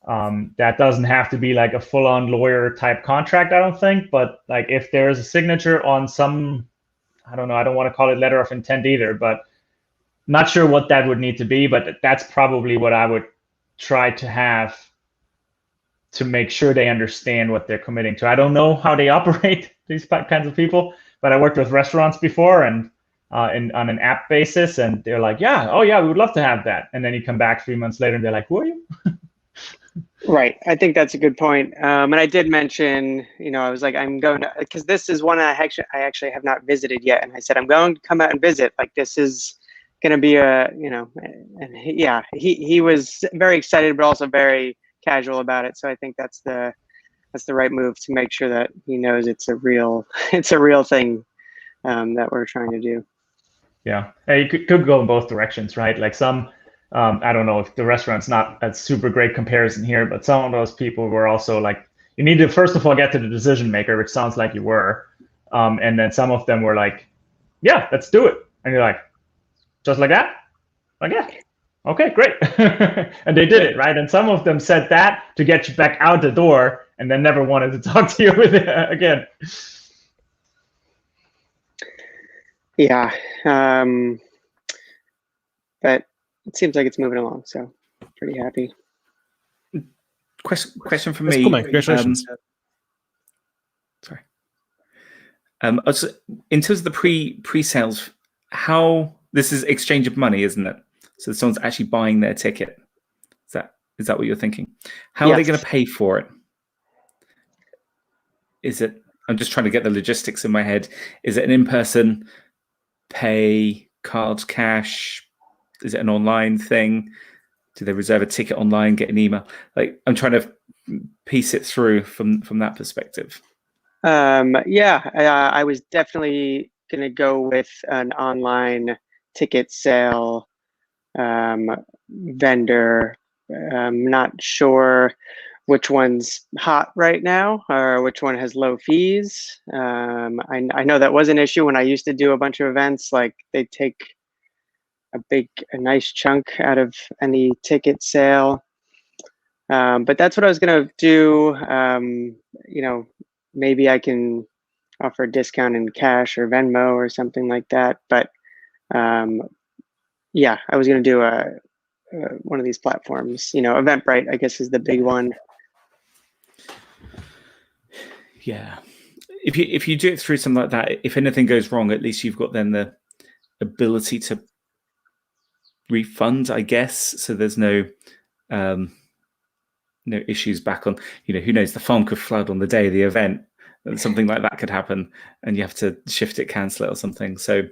That doesn't have to be like a full-on lawyer type contract, I don't think, but like if there's a signature on some, I don't know, I don't want to call it letter of intent either, but not sure what that would need to be, but that's probably what I would try to have to make sure they understand what they're committing to. I don't know how they operate, these kinds of people, but I worked with restaurants before and on an app basis, and they're like, yeah, oh yeah, we would love to have that. And then you come back 3 months later and they're like, who are you? Right. I think that's a good point. And I did mention, I was like, I'm going to, because this is one I actually have not visited yet. And I said, I'm going to come out and visit. Like, this is going to be and he was very excited, but also very casual about it. So I think that's the right move to make sure that he knows it's a real thing that we're trying to do. Yeah. You could go in both directions, right? Like some, I don't know if the restaurant's not a super great comparison here, but some of those people were also like, you need to first of all get to the decision maker, which sounds like you were. And then some of them were like, yeah, let's do it. And you're like, just like that? Like, yeah. Okay, great. And they did it, right? And some of them said that to get you back out the door and then never wanted to talk to you again. Yeah. But it seems like it's moving along, so pretty happy. Question from That's me. cool, man. Congratulations. Sorry. In terms of the pre-sales, how this is exchange of money, isn't it? So someone's actually buying their ticket. Is that what you're thinking? How are they going to pay for it? Is it? I'm just trying to get the logistics in my head. Is it an in-person pay, cards, cash? Is it an online thing? Do they reserve a ticket online, get an email? Like, I'm trying to piece it through from that perspective. Yeah, I was definitely going to go with an online ticket sale vendor. I'm not sure which one's hot right now or which one has low fees. I know that was an issue when I used to do a bunch of events. Like they take a nice chunk out of any ticket sale. But that's what I was gonna do. Maybe I can offer a discount in cash or Venmo or something like that. But yeah, I was gonna do one of these platforms. Eventbrite, I guess, is the big one. Yeah. If you do it through something like that, if anything goes wrong, at least you've got then the ability to refund, I guess. So there's no issues back on, who knows, the farm could flood on the day of the event, and something like that could happen and you have to shift it, cancel it or something. So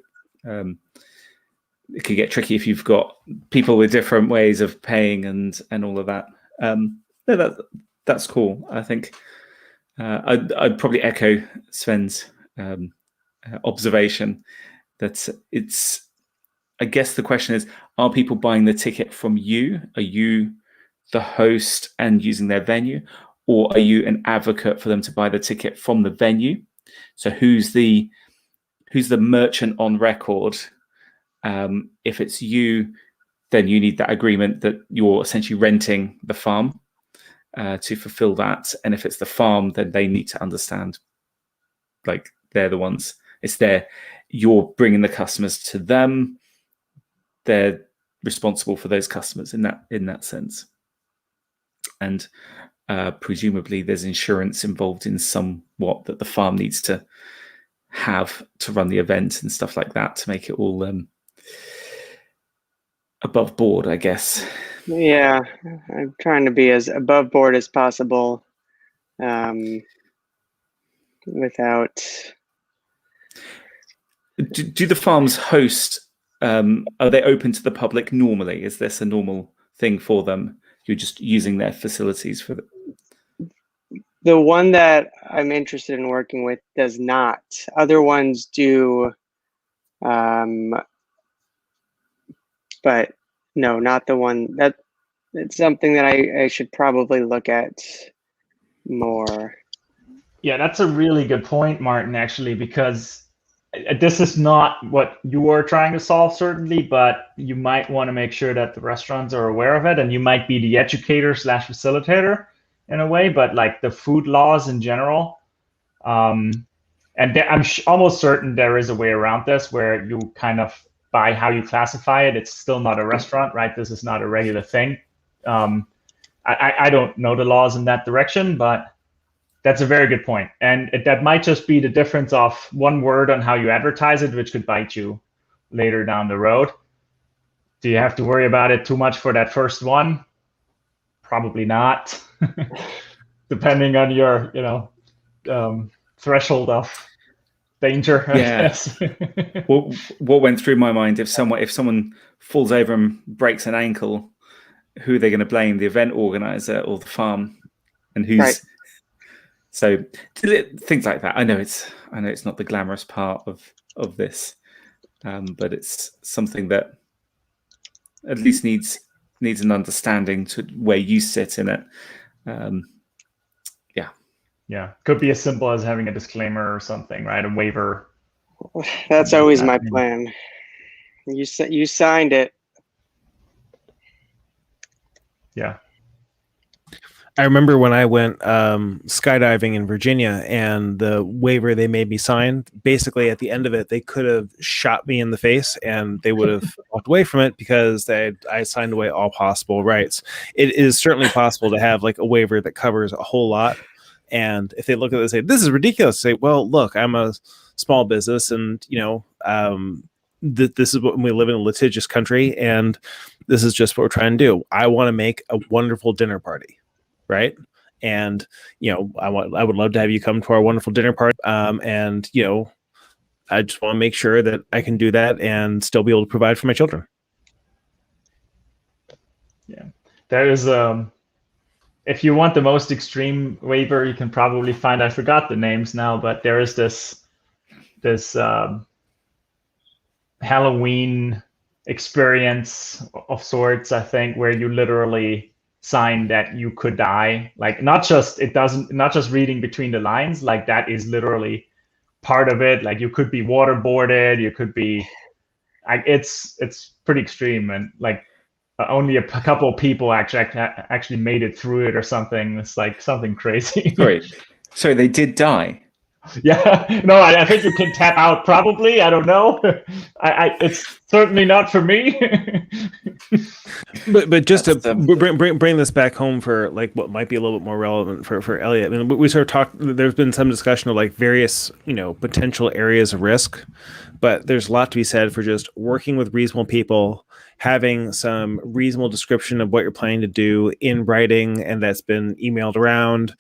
it could get tricky if you've got people with different ways of paying and all of that. That's cool. I think I'd probably echo Sven's observation that I guess the question is, are people buying the ticket from you? Are you the host and using their venue, or are you an advocate for them to buy the ticket from the venue? So who's the merchant on record? If it's you, then you need that agreement that you're essentially renting the farm to fulfill that. And if it's the farm, then they need to understand, like, they're the ones. You're bringing the customers to them. They're responsible for those customers in that sense. And presumably there's insurance involved in somewhat that the farm needs to have to run the event and stuff like that to make it all above board, I guess. Yeah, I'm trying to be as above board as possible without... Do the farms host, are they open to the public normally? Is this a normal thing for them? You're just using their facilities for The one that I'm interested in working with does not. Other ones do, but no, not the one. It's something that I should probably look at more. Yeah, that's a really good point, Martin, actually, because this is not what you are trying to solve, certainly, but you might want to make sure that the restaurants are aware of it, and you might be the educator / facilitator in a way, but like the food laws in general. And I'm almost certain there is a way around this where you kind of, by how you classify it, it's still not a restaurant, right? This is not a regular thing. I don't know the laws in that direction, but that's a very good point. And that might just be the difference of one word on how you advertise it, which could bite you later down the road. Do you have to worry about it too much for that first one? Probably not, depending on your, threshold of danger, I guess. What went through my mind, if someone falls over and breaks an ankle, who are they going to blame? The event organizer or the farm? And who's right. So things like that. I know it's not the glamorous part of this, but it's something that at least needs an understanding to where you sit in it. Yeah, could be as simple as having a disclaimer or something, right? A waiver. That's always my plan. You signed it. Yeah. I remember when I went skydiving in Virginia, and the waiver they made me sign, basically at the end of it, they could have shot me in the face and they would have walked away from it because I signed away all possible rights. It is certainly possible to have like a waiver that covers a whole lot. And if they look at it and say, this is ridiculous, say, well, look, I'm a small business and, this is what we live in a litigious country. And this is just what we're trying to do. I want to make a wonderful dinner party. Right. And, I would love to have you come to our wonderful dinner party. And, I just want to make sure that I can do that and still be able to provide for my children. Yeah, there is if you want the most extreme waiver, you can probably find, I forgot the names now, but there is this Halloween experience of sorts, I think, where you literally sign that you could die. Like not just reading between the lines, like that is literally part of it. Like you could be waterboarded, you could be it's pretty extreme, and like only a couple of people actually made it through it or something. It's like something crazy. Sorry, they did die. Yeah, no, I think you can tap out probably. I don't know. It's certainly not for me. But just to bring this back home for like what might be a little bit more relevant for Elliot. I mean, we sort of talked. There's been some discussion of like various potential areas of risk, but there's a lot to be said for just working with reasonable people, having some reasonable description of what you're planning to do in writing, and that's been emailed around.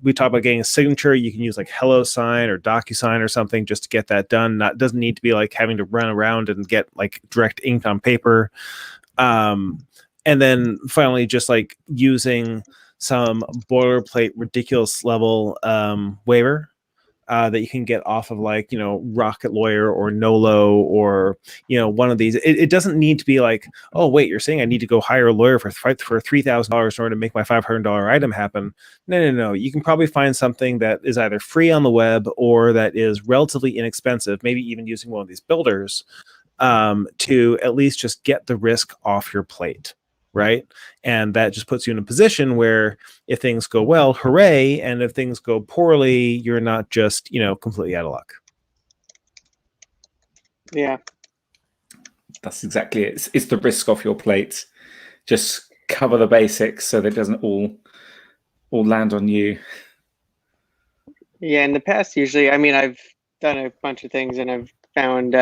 We talk about getting a signature. You can use like HelloSign or DocuSign or something just to get that done. Doesn't need to be like having to run around and get like direct ink on paper. And then finally, just like using some boilerplate, ridiculous level waiver that you can get off of like, Rocket Lawyer or Nolo or, one of these. It doesn't need to be like, oh, wait, you're saying I need to go hire a lawyer for $3,000 in order to make my $500 item happen. No. You can probably find something that is either free on the web or that is relatively inexpensive, maybe even using one of these builders to at least just get the risk off your plate. Right. And that just puts you in a position where if things go well, hooray. And if things go poorly, you're not just, completely out of luck. Yeah. That's exactly it. It's the risk off your plate. Just cover the basics so that it doesn't all land on you. Yeah. In the past, usually, I mean, I've done a bunch of things and I've found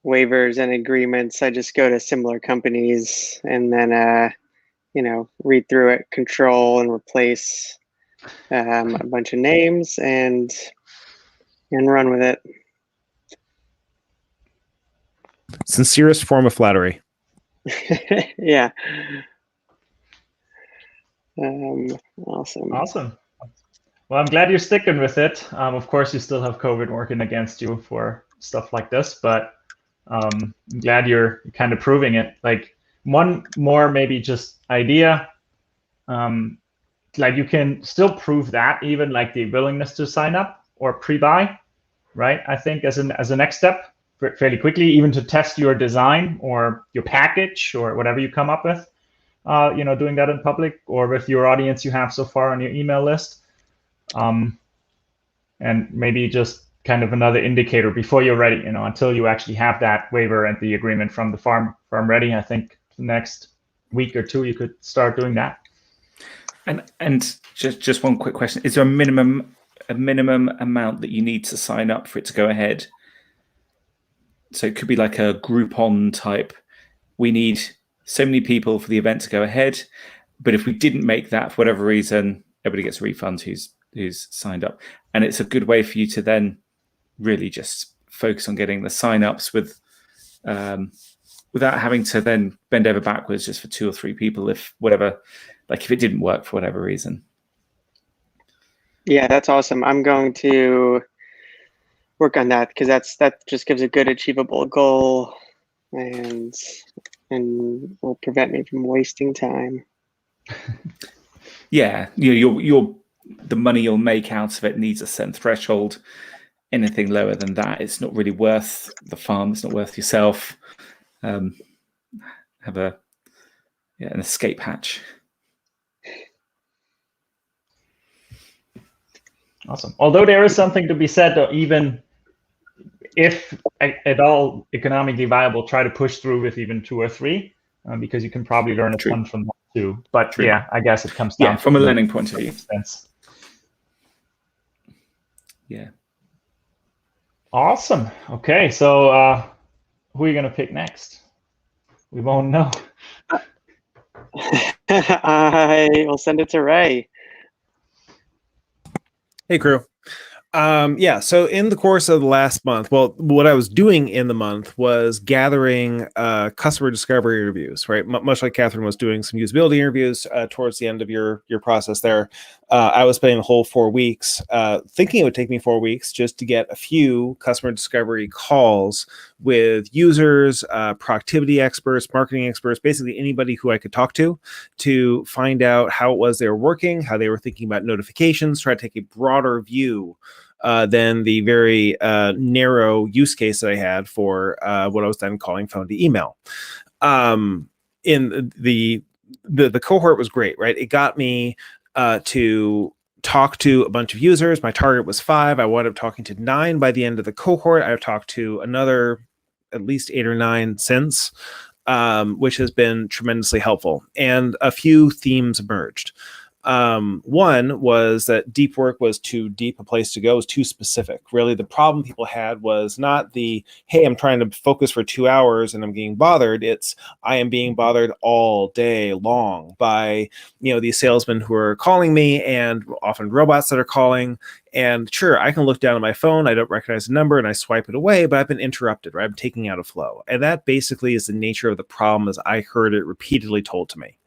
waivers and agreements. I just go to similar companies and then read through it, control and replace a bunch of names and run with it. Sincerest form of flattery. Yeah. Awesome. Well, I'm glad you're sticking with it. Of course, you still have COVID working against you for stuff like this, but I'm glad you're kind of proving it. Like one more maybe just idea, like you can still prove that even like the willingness to sign up or pre-buy, right? I think as a next step fairly quickly, even to test your design or your package or whatever you come up with, doing that in public or with your audience you have so far on your email list. And maybe just kind of another indicator before you're ready, until you actually have that waiver and the agreement from the farm ready. I think the next week or two you could start doing that. And just one quick question: is there a minimum amount that you need to sign up for it to go ahead? So it could be like a Groupon type. We need so many people for the event to go ahead, but if we didn't make that for whatever reason, everybody gets a refund who's signed up. And it's a good way for you to then really just focus on getting the sign-ups without having to then bend over backwards just for 2 or 3 people if it didn't work for whatever reason. Yeah, that's awesome. I'm going to work on that because that just gives a good achievable goal and will prevent me from wasting time. Yeah, the money you'll make out of it needs a certain threshold. Anything lower than that, it's not really worth the farm. It's not worth yourself. Have an escape hatch. Awesome. Although there is something to be said, though, even if at all economically viable, try to push through with even 2 or 3, because you can probably learn a ton from that too. But True. Yeah, I guess it comes down from a learning point of view. Sense. Yeah. Awesome. Okay, so who are you gonna pick next? We won't know. I will send it to Ray. Hey, crew. Yeah. So in the course of the last month, well, what I was doing in the month was gathering customer discovery interviews, right? Much like Catherine was doing some usability interviews towards the end of your process there. I was spending the whole 4 weeks thinking it would take me 4 weeks just to get a few customer discovery calls with users, productivity experts, marketing experts, basically anybody who I could talk to find out how it was they were working, how they were thinking about notifications, try to take a broader view than the very narrow use case that I had for what I was then calling phone to email. In the cohort was great, right? It got me to talk to a bunch of users. My target was 5. I wound up talking to 9 by the end of the cohort. I've talked to another at least 8 or 9 since, which has been tremendously helpful. And a few themes emerged. One was that deep work was too deep a place to go, was too specific. Really, the problem people had was not the, hey, I'm trying to focus for 2 hours and I'm getting bothered. It's, I am being bothered all day long by, these salesmen who are calling me, and often robots that are calling. And sure, I can look down at my phone, I don't recognize the number, and I swipe it away, but I've been interrupted, right? I'm taking out a flow. And that basically is the nature of the problem as I heard it repeatedly told to me.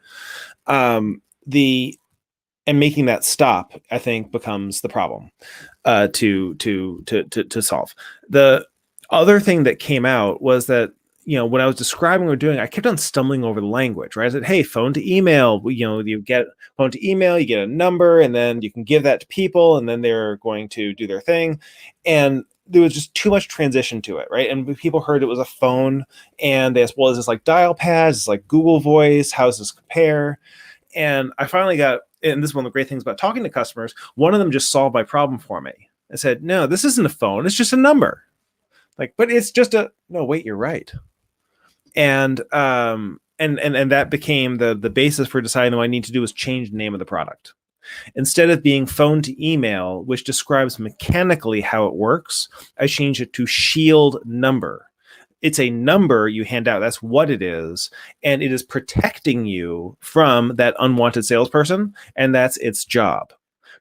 And making that stop, I think, becomes the problem to solve. The other thing that came out was that, when I was describing what we're doing, I kept on stumbling over the language, right? I said, hey, phone to email, you get phone to email, you get a number, and then you can give that to people, and then they're going to do their thing. And there was just too much transition to it, right? And people heard it was a phone, and they asked, well, is this like dial pads? Is this like Google Voice? How does this compare? And I finally got, and this is one of the great things about talking to customers, one of them just solved my problem for me. I said, no, this isn't a phone. It's just a number. Like, but it's just no, wait, you're right. And that became the basis for deciding what I need to do is change the name of the product. Instead of being phone to email, which describes mechanically how it works, I changed it to shield number. It's a number you hand out. That's what it is. And it is protecting you from that unwanted salesperson. And that's its job.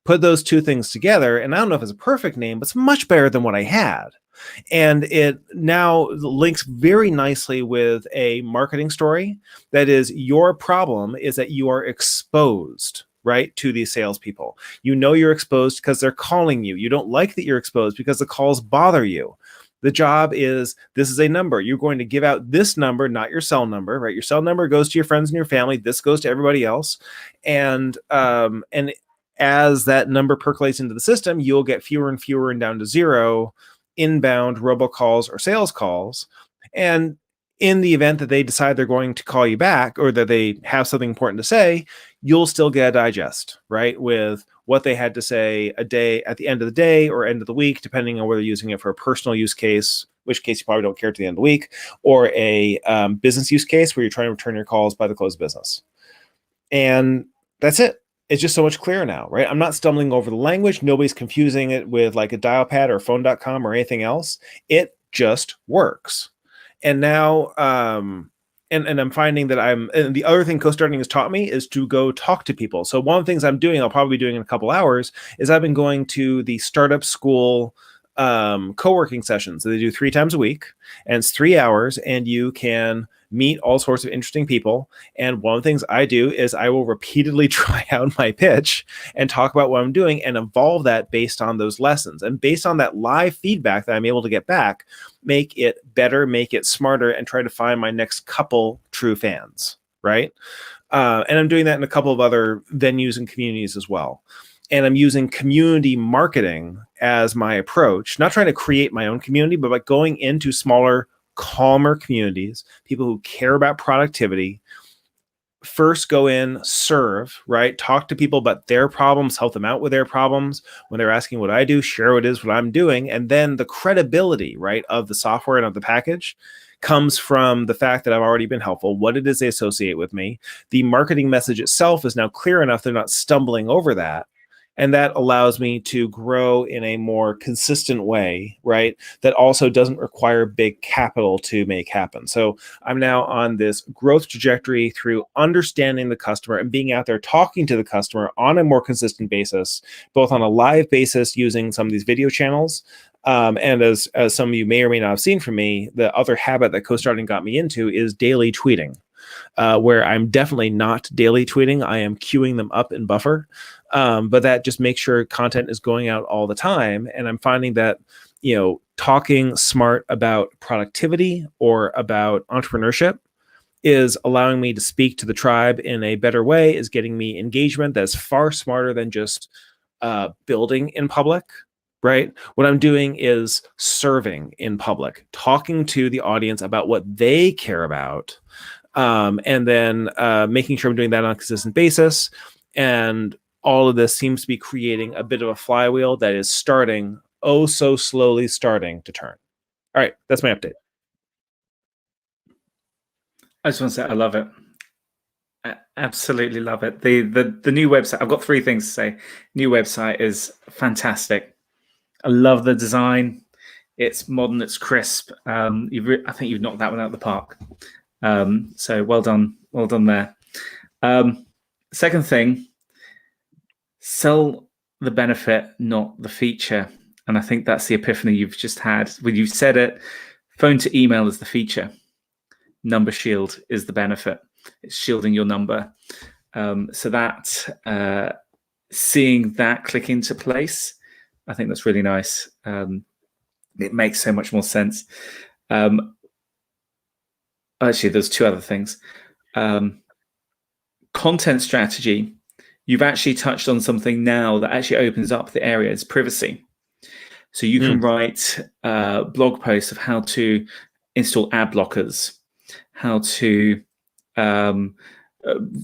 Put those two things together. And I don't know if it's a perfect name, but it's much better than what I had. And it now links very nicely with a marketing story. That is, your problem is that you are exposed, right, to these salespeople. You're exposed because they're calling you. You don't like that you're exposed because the calls bother you. The job is, this is a number. You're going to give out this number, not your cell number, right? Your cell number goes to your friends and your family. This goes to everybody else. And as that number percolates into the system, you'll get fewer and fewer and down to 0 inbound robocalls or sales calls. And in the event that they decide they're going to call you back or that they have something important to say, you'll still get a digest, right? With what they had to say a day at the end of the day or end of the week, depending on whether you're using it for a personal use case, which case you probably don't care to the end of the week, or a business use case where you're trying to return your calls by the close of business. And that's it. It's just so much clearer now, right? I'm not stumbling over the language. Nobody's confusing it with like a dial pad or phone.com or anything else. It just works. And now, and I'm finding that and the other thing CoStarting has taught me is to go talk to people. So one of the things I'm doing, I'll probably be doing in a couple hours, is I've been going to the startup school co-working sessions that they do 3 times a week, and it's 3 hours, and you can meet all sorts of interesting people. And one of the things I do is I will repeatedly try out my pitch and talk about what I'm doing and evolve that based on those lessons. And based on that live feedback that I'm able to get back, make it better, make it smarter, and try to find my next couple true fans, right? And I'm doing that in a couple of other venues and communities as well. And I'm using community marketing as my approach, not trying to create my own community, but by going into smaller, calmer communities, people who care about productivity. First, go in, serve, right? Talk to people about their problems, help them out with their problems. When they're asking what I do, share what it is, what I'm doing. And then the credibility, right, of the software and of the package comes from the fact that I've already been helpful, what it is they associate with me. The marketing message itself is now clear enough they're not stumbling over that. And that allows me to grow in a more consistent way, right? That also doesn't require big capital to make happen. So I'm now on this growth trajectory through understanding the customer and being out there talking to the customer on a more consistent basis, both on a live basis using some of these video channels. And as some of you may or may not have seen from me, the other habit that CoStarting got me into is daily tweeting. Where I'm definitely not daily tweeting. I am queuing them up in Buffer. But that just makes sure content is going out all the time. And I'm finding that, talking smart about productivity or about entrepreneurship is allowing me to speak to the tribe in a better way, is getting me engagement that's far smarter than just building in public. Right? What I'm doing is serving in public, talking to the audience about what they care about. And then making sure I'm doing that on a consistent basis. And all of this seems to be creating a bit of a flywheel that is so slowly starting to turn. All right, that's my update. I just want to say I love it. I absolutely love it. The new website, I've got 3 things to say. New website is fantastic. I love the design. It's modern, it's crisp. I think you've knocked that one out of the park. So well done there. Second thing, sell the benefit, not the feature. And I think that's the epiphany you've just had. When you said it, phone to email is the feature. Number shield is the benefit. It's shielding your number. So that seeing that click into place, I think that's really nice. It makes so much more sense. Actually, there's 2 other things. Content strategy. You've actually touched on something now that actually opens up the area. It's privacy. So you can write blog posts of how to install ad blockers, how to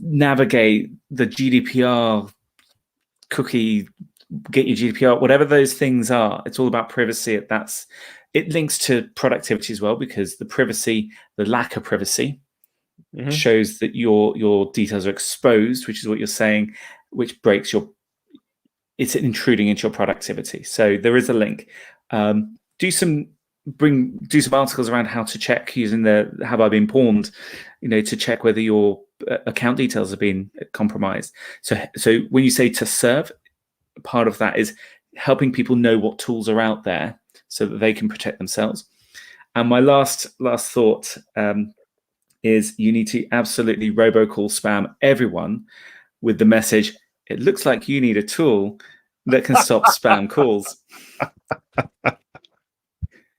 navigate the GDPR cookie, get your GDPR, whatever those things are. It's all about privacy. It links to productivity as well, because the lack of privacy shows that your details are exposed, which is what you're saying, which breaks it's intruding into your productivity. So there is a link. Do some articles around how to check using have I been pawned, to check whether your account details have been compromised. So when you say to serve, part of that is helping people know what tools are out there so that they can protect themselves. And my last thought is you need to absolutely robocall spam everyone with the message, it looks like you need a tool that can stop spam calls.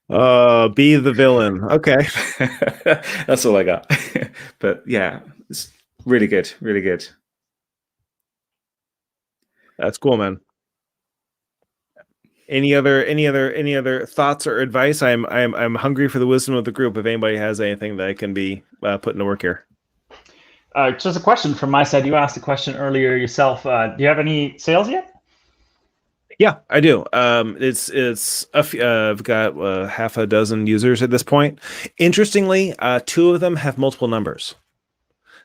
Be the villain. Okay. That's all I got. But yeah, it's really good. Really good. That's cool, man. Any other thoughts or advice? I'm hungry for the wisdom of the group. If anybody has anything that can be put into work here. Just a question from my side. You asked a question earlier yourself. Do you have any sales yet? Yeah, I do. I've got half a dozen users at this point. Interestingly, 2 of them have multiple numbers.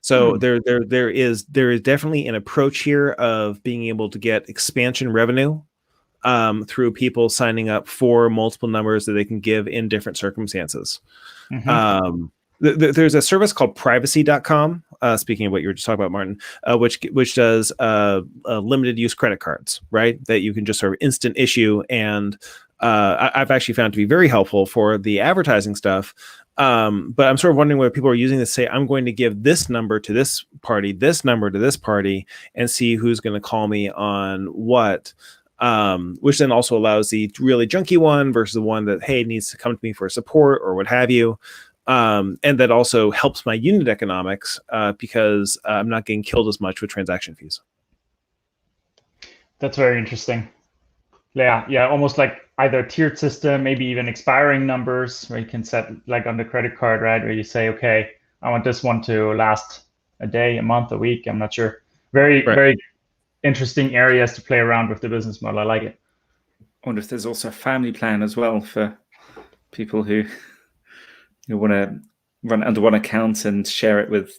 So there is definitely an approach here of being able to get expansion revenue through people signing up for multiple numbers that they can give in different circumstances. There's a service called privacy.com, speaking of what you were just talking about, Martin, which does limited use credit cards, right? That you can just sort of instant issue. And I've actually found to be very helpful for the advertising stuff. But I'm sort of wondering whether people are using this to say, I'm going to give this number to this party, this number to this party, and see who's going to call me on what. Which then also allows the really junky one versus the one that, hey, needs to come to me for support or what have you. And that also helps my unit economics because I'm not getting killed as much with transaction fees. That's very interesting. Yeah, almost like either a tiered system, maybe even expiring numbers where you can set, like on the credit card, right? Where you say, okay, I want this one to last a day, a month, a week. I'm not sure. Very interesting areas to play around with the business model. I like it. I wonder if there's also a family plan as well for people who want to run it under one account and share it with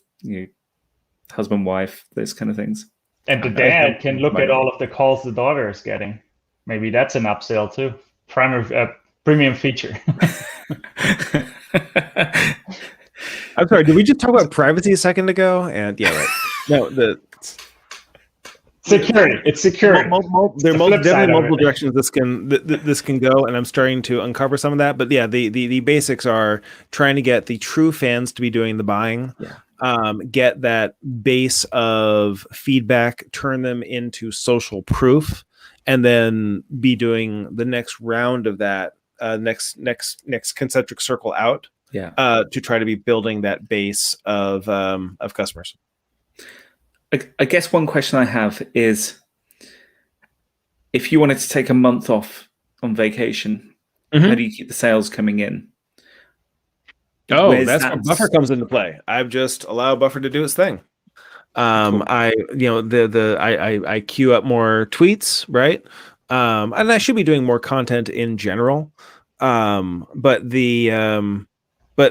husband, wife, those kind of things. And the dad can look at all of the calls the daughter is getting. Maybe that's an upsell too. Premium feature. I'm sorry. Did we just talk about privacy a second ago? And yeah, right. No, security. It's security. There are definitely multiple directions this can go, and I'm starting to uncover some of that. But yeah, the basics are trying to get the true fans to be doing the buying. Yeah. Get that base of feedback, turn them into social proof, and then be doing the next round of that next concentric circle out. Yeah. To try to be building that base of customers. I guess one question I have is, if you wanted to take a month off on vacation, how do you keep the sales coming in? Oh, that's where Buffer comes into play. I've just allowed Buffer to do its thing. Cool. I queue up more tweets, right? And I should be doing more content in general. But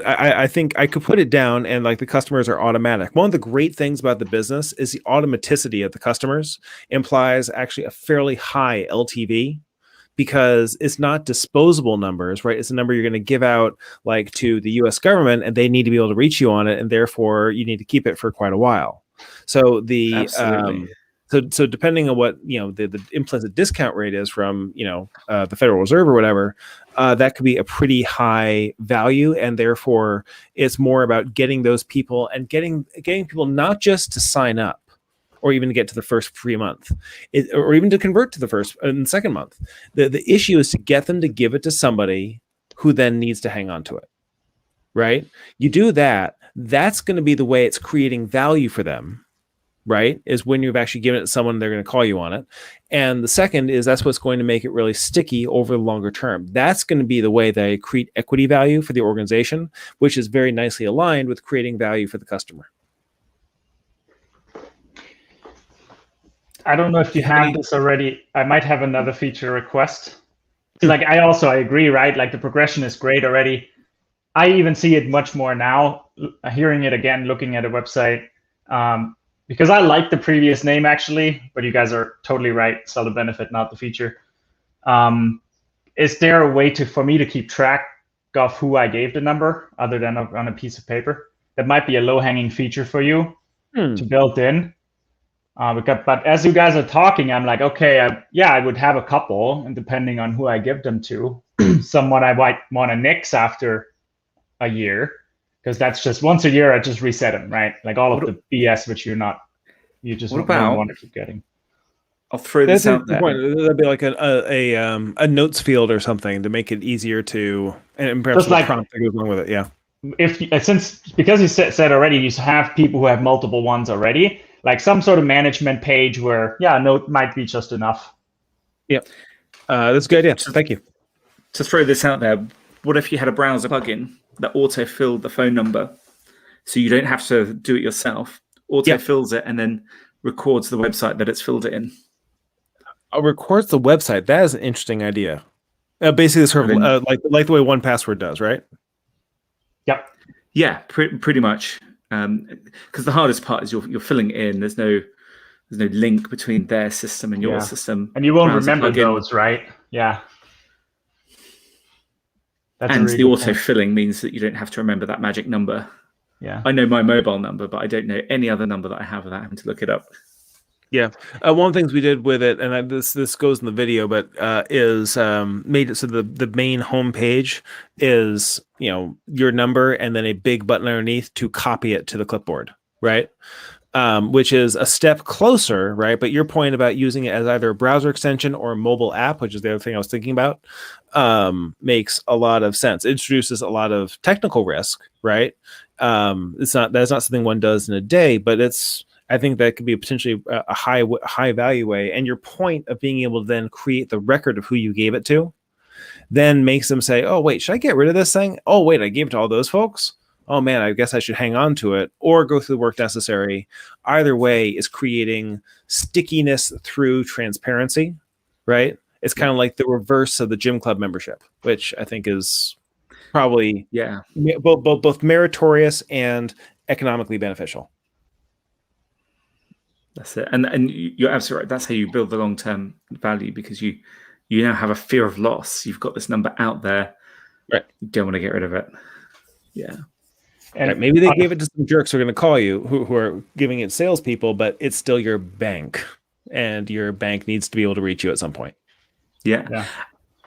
I think I could put it down and like the customers are automatic. One of the great things about the business is the automaticity of the customers implies actually a fairly high LTV because it's not disposable numbers, right? It's a number you're going to give out like to the US government and they need to be able to reach you on it. And therefore you need to keep it for quite a while. So so depending on what, the implicit discount rate is from, the Federal Reserve or whatever, that could be a pretty high value. And therefore it's more about getting those people and getting people not just to sign up or even to get to the first free month or even to convert to the first and second month. The issue is to get them to give it to somebody who then needs to hang on to it, right? You do that, that's going to be the way it's creating value for them. Right, is when you've actually given it to someone, they're going to call you on it. And the second is that's what's going to make it really sticky over the longer term. That's going to be the way they create equity value for the organization, which is very nicely aligned with creating value for the customer. I don't know if you have this already. I might have another feature request. Like I agree, right? Like the progression is great already. I even see it much more now, hearing it again, looking at a website. Because I like the previous name actually, but you guys are totally right. Sell the benefit, not the feature. Is there a way for me to keep track of who I gave the number other than on a piece of paper? That might be a low-hanging feature for you to build in. But as you guys are talking, I'm like, okay, I would have a couple, and depending on who I give them to, someone I might want to nix after a year. Because that's just once a year, I just reset them, right? Like all of the BS, which you just don't want to keep getting. I'll throw this out there. That'd be like a notes field or something to make it easier to, and perhaps a prompt that goes along with it. Yeah. Because you said already, you have people who have multiple ones already, like some sort of management page where, a note might be just enough. Yeah. That's a good idea. Thank you. To throw this out there, what if you had a browser plugin that auto-filled the phone number, so you don't have to do it yourself? Auto-fills it and then records the website that it's filled it in. Records the website. That is an interesting idea. Basically, sort of like the way 1Password does, right? Yep. Yeah, pretty much. Because the hardest part is you're filling it in. There's no link between their system and your system, and you won't remember those, right? Yeah. And the auto-filling means that you don't have to remember that magic number. Yeah. I know my mobile number, but I don't know any other number that I have without having to look it up. Yeah. One of the things we did with it, and this goes in the video, but is made it so the main homepage is, your number and then a big button underneath to copy it to the clipboard, right? Which is a step closer, right? But your point about using it as either a browser extension or a mobile app, which is the other thing I was thinking about, makes a lot of sense. It introduces a lot of technical risk, right? That's not something one does in a day, but I think that could be potentially a high value way. And your point of being able to then create the record of who you gave it to then makes them say, oh, wait, should I get rid of this thing? Oh, wait, I gave it to all those folks. Oh man, I guess I should hang on to it or go through the work necessary. Either way is creating stickiness through transparency, right? It's kind of like the reverse of the gym club membership, which I think is probably both meritorious and economically beneficial. That's it. And you're absolutely right. That's how you build the long-term value, because you now have a fear of loss. You've got this number out there. Right. You don't want to get rid of it. Yeah. And right. Maybe they gave it to some jerks who are going to call you who are giving it salespeople, but it's still your bank, and your bank needs to be able to reach you at some point. Yeah.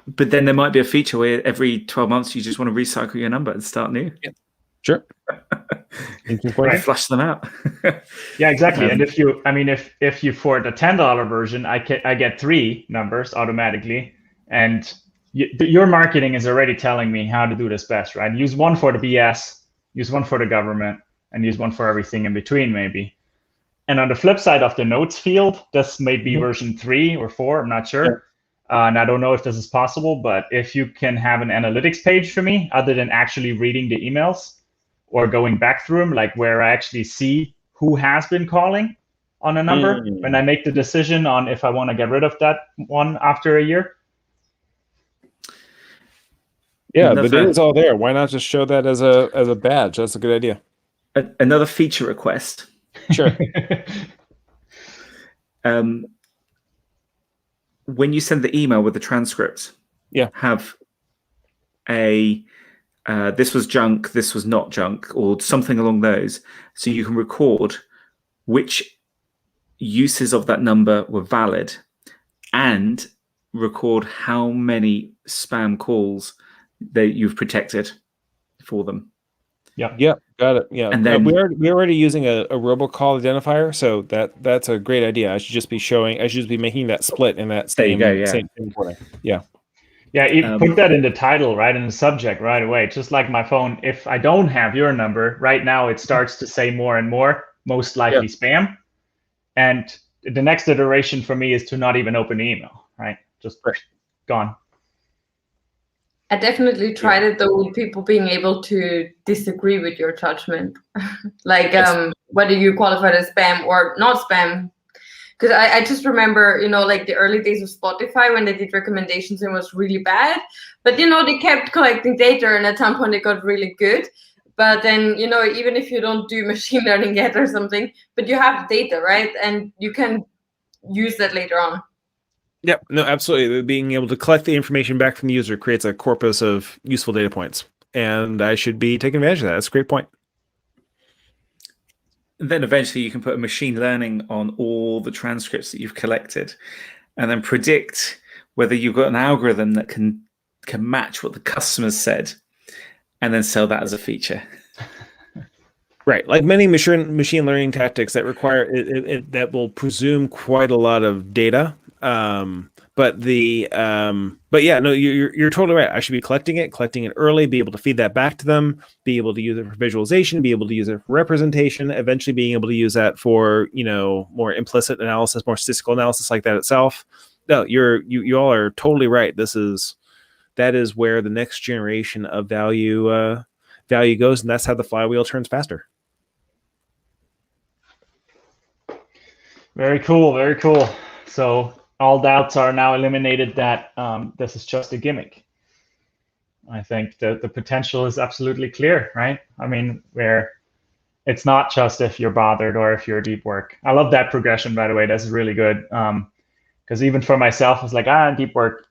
But then there might be a feature where every 12 months you just want to recycle your number and start new. Yeah. Sure. Right. Flush them out. Yeah, exactly. And if you for the $10 version, I get 3 numbers automatically, and your marketing is already telling me how to do this best, right? Use one for the BS, use one for the government, and use one for everything in between, maybe. And on the flip side of the notes field, this may be version 3 or 4, I'm not sure. Yeah. And I don't know if this is possible, but if you can have an analytics page for me, other than actually reading the emails or going back through them, like where I actually see who has been calling on a number when I make the decision on if I want to get rid of that one after a year. Yeah, the data's all there. Why not just show that as a badge? That's a good idea. Another feature request. Sure. When you send the email with the transcript, have a this was junk, this was not junk, or something along those, so you can record which uses of that number were valid and record how many spam calls that you've protected for them. Yeah, got it. Yeah, and then we're already using a robocall identifier, so that's a great idea. I should just be making that split in that same. There you go. Same recording. Yeah. Yeah, you put that in the title, right, in the subject right away. Just like my phone, if I don't have your number, right now it starts to say more and more, most likely spam. And the next iteration for me is to not even open the email, right? Just gone. I definitely tried it though with people being able to disagree with your judgment. Like whether you qualify as spam or not spam. Because I just remember, like the early days of Spotify when they did recommendations and it was really bad. But, they kept collecting data and at some point it got really good. But then, even if you don't do machine learning yet or something, but you have data, right? And you can use that later on. Yep. No, absolutely. Being able to collect the information back from the user creates a corpus of useful data points. And I should be taking advantage of that. That's a great point. Then eventually you can put a machine learning on all the transcripts that you've collected and then predict whether you've got an algorithm that can match what the customer said and then sell that as a feature. Right. Like many machine learning tactics that require that will presume quite a lot of data. But yeah, no, you're totally right. I should be collecting it early, be able to feed that back to them, be able to use it for visualization, be able to use it for representation, eventually being able to use that for, more implicit analysis, more statistical analysis like that itself. No, you all are totally right. That is where the next generation of value goes, and that's how the flywheel turns faster. Very cool. Very cool. So all doubts are now eliminated that this is just a gimmick. I think the potential is absolutely clear, right? I mean, where it's not just if you're bothered or if you're deep work. I love that progression, by the way. That's really good. Because even for myself, it's like, deep work,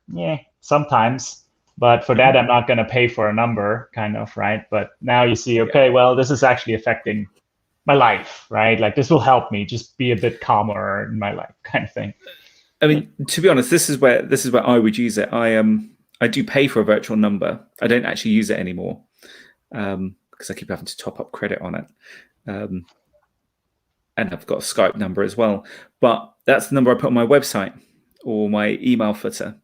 sometimes. But for that, I'm not going to pay for a number, kind of, right? But now you see, okay, well, this is actually affecting my life, right? Like this will help me just be a bit calmer in my life, kind of thing. I mean, to be honest, this is where I would use it. I do pay for a virtual number. I don't actually use it anymore because I keep having to top up credit on it. And I've got a Skype number as well. But that's the number I put on my website or my email footer.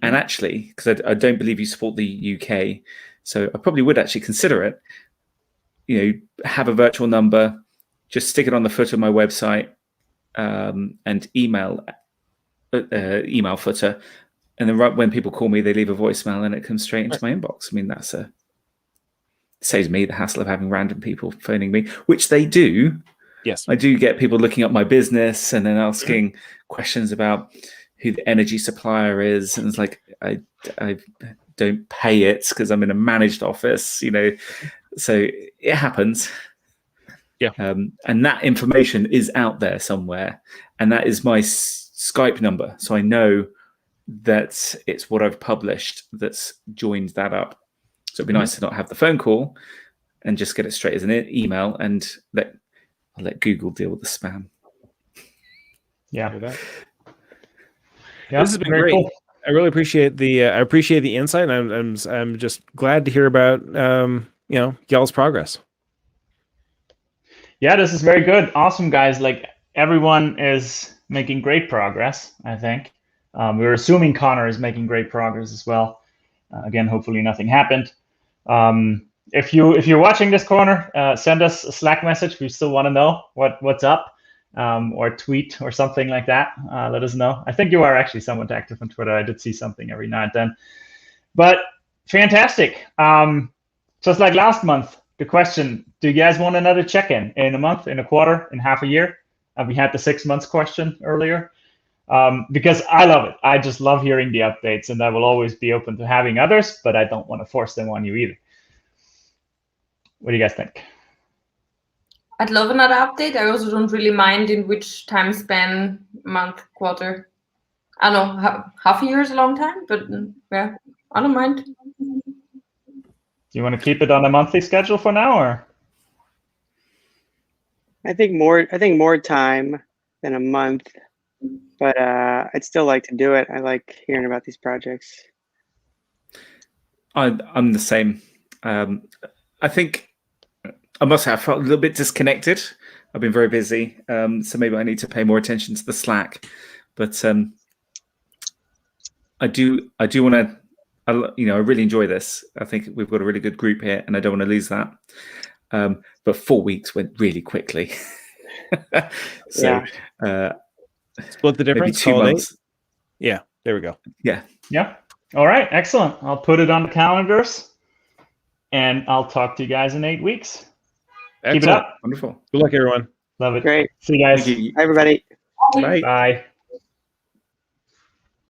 And actually, because I don't believe you support the UK, so I probably would actually consider it. Have a virtual number, just stick it on the footer of my website, and email footer, and then right when people call me, they leave a voicemail and it comes straight into my inbox. I mean, saves me the hassle of having random people phoning me, which they do. Yes, I do get people looking up my business and then asking questions about who the energy supplier is, and it's like I don't pay it because I'm in a managed office, so it happens. Yeah. And that information is out there somewhere, and that is my Skype number, so I know that it's what I've published that's joined that up. So it'd be nice to not have the phone call and just get it straight as an email, and I'll let Google deal with the spam. Yeah. Yeah, This has been great. Cool. I really appreciate the insight. I'm just glad to hear about y'all's progress. Yeah, this is very good. Awesome, guys. Like, everyone is making great progress, I think. We're assuming Connor is making great progress as well. Again, hopefully nothing happened. If you're watching this corner, send us a Slack message. We still want to know what's up, or tweet or something like that. Let us know. I think you are actually somewhat active on Twitter. I did see something every now and then. But fantastic. Just like last month, the question, do you guys want another check-in in a month, in a quarter, in half a year? We had the 6 months question earlier. Because I love it. I just love hearing the updates, and I will always be open to having others, but I don't want to force them on you either. What do you guys think? I'd love another update. I also don't really mind in which time span, month, quarter. I don't know, half a year is a long time, but yeah, I don't mind. Do you want to keep it on a monthly schedule for now, or? I think more time than a month, but I'd still like to do it. I like hearing about these projects. I'm the same. I think I must have felt a little bit disconnected. I've been very busy, so maybe I need to pay more attention to the Slack. But I do want to. I really enjoy this. I think we've got a really good group here, and I don't want to lose that. But 4 weeks went really quickly. So split the difference. Maybe 2 months. Yeah, there we go. Yeah. All right, excellent. I'll put it on the calendars, and I'll talk to you guys in 8 weeks. Excellent. Keep it up. Wonderful. Good luck, everyone. Love it. Great. See you guys. Thank you. Hi, everybody. Bye. Bye.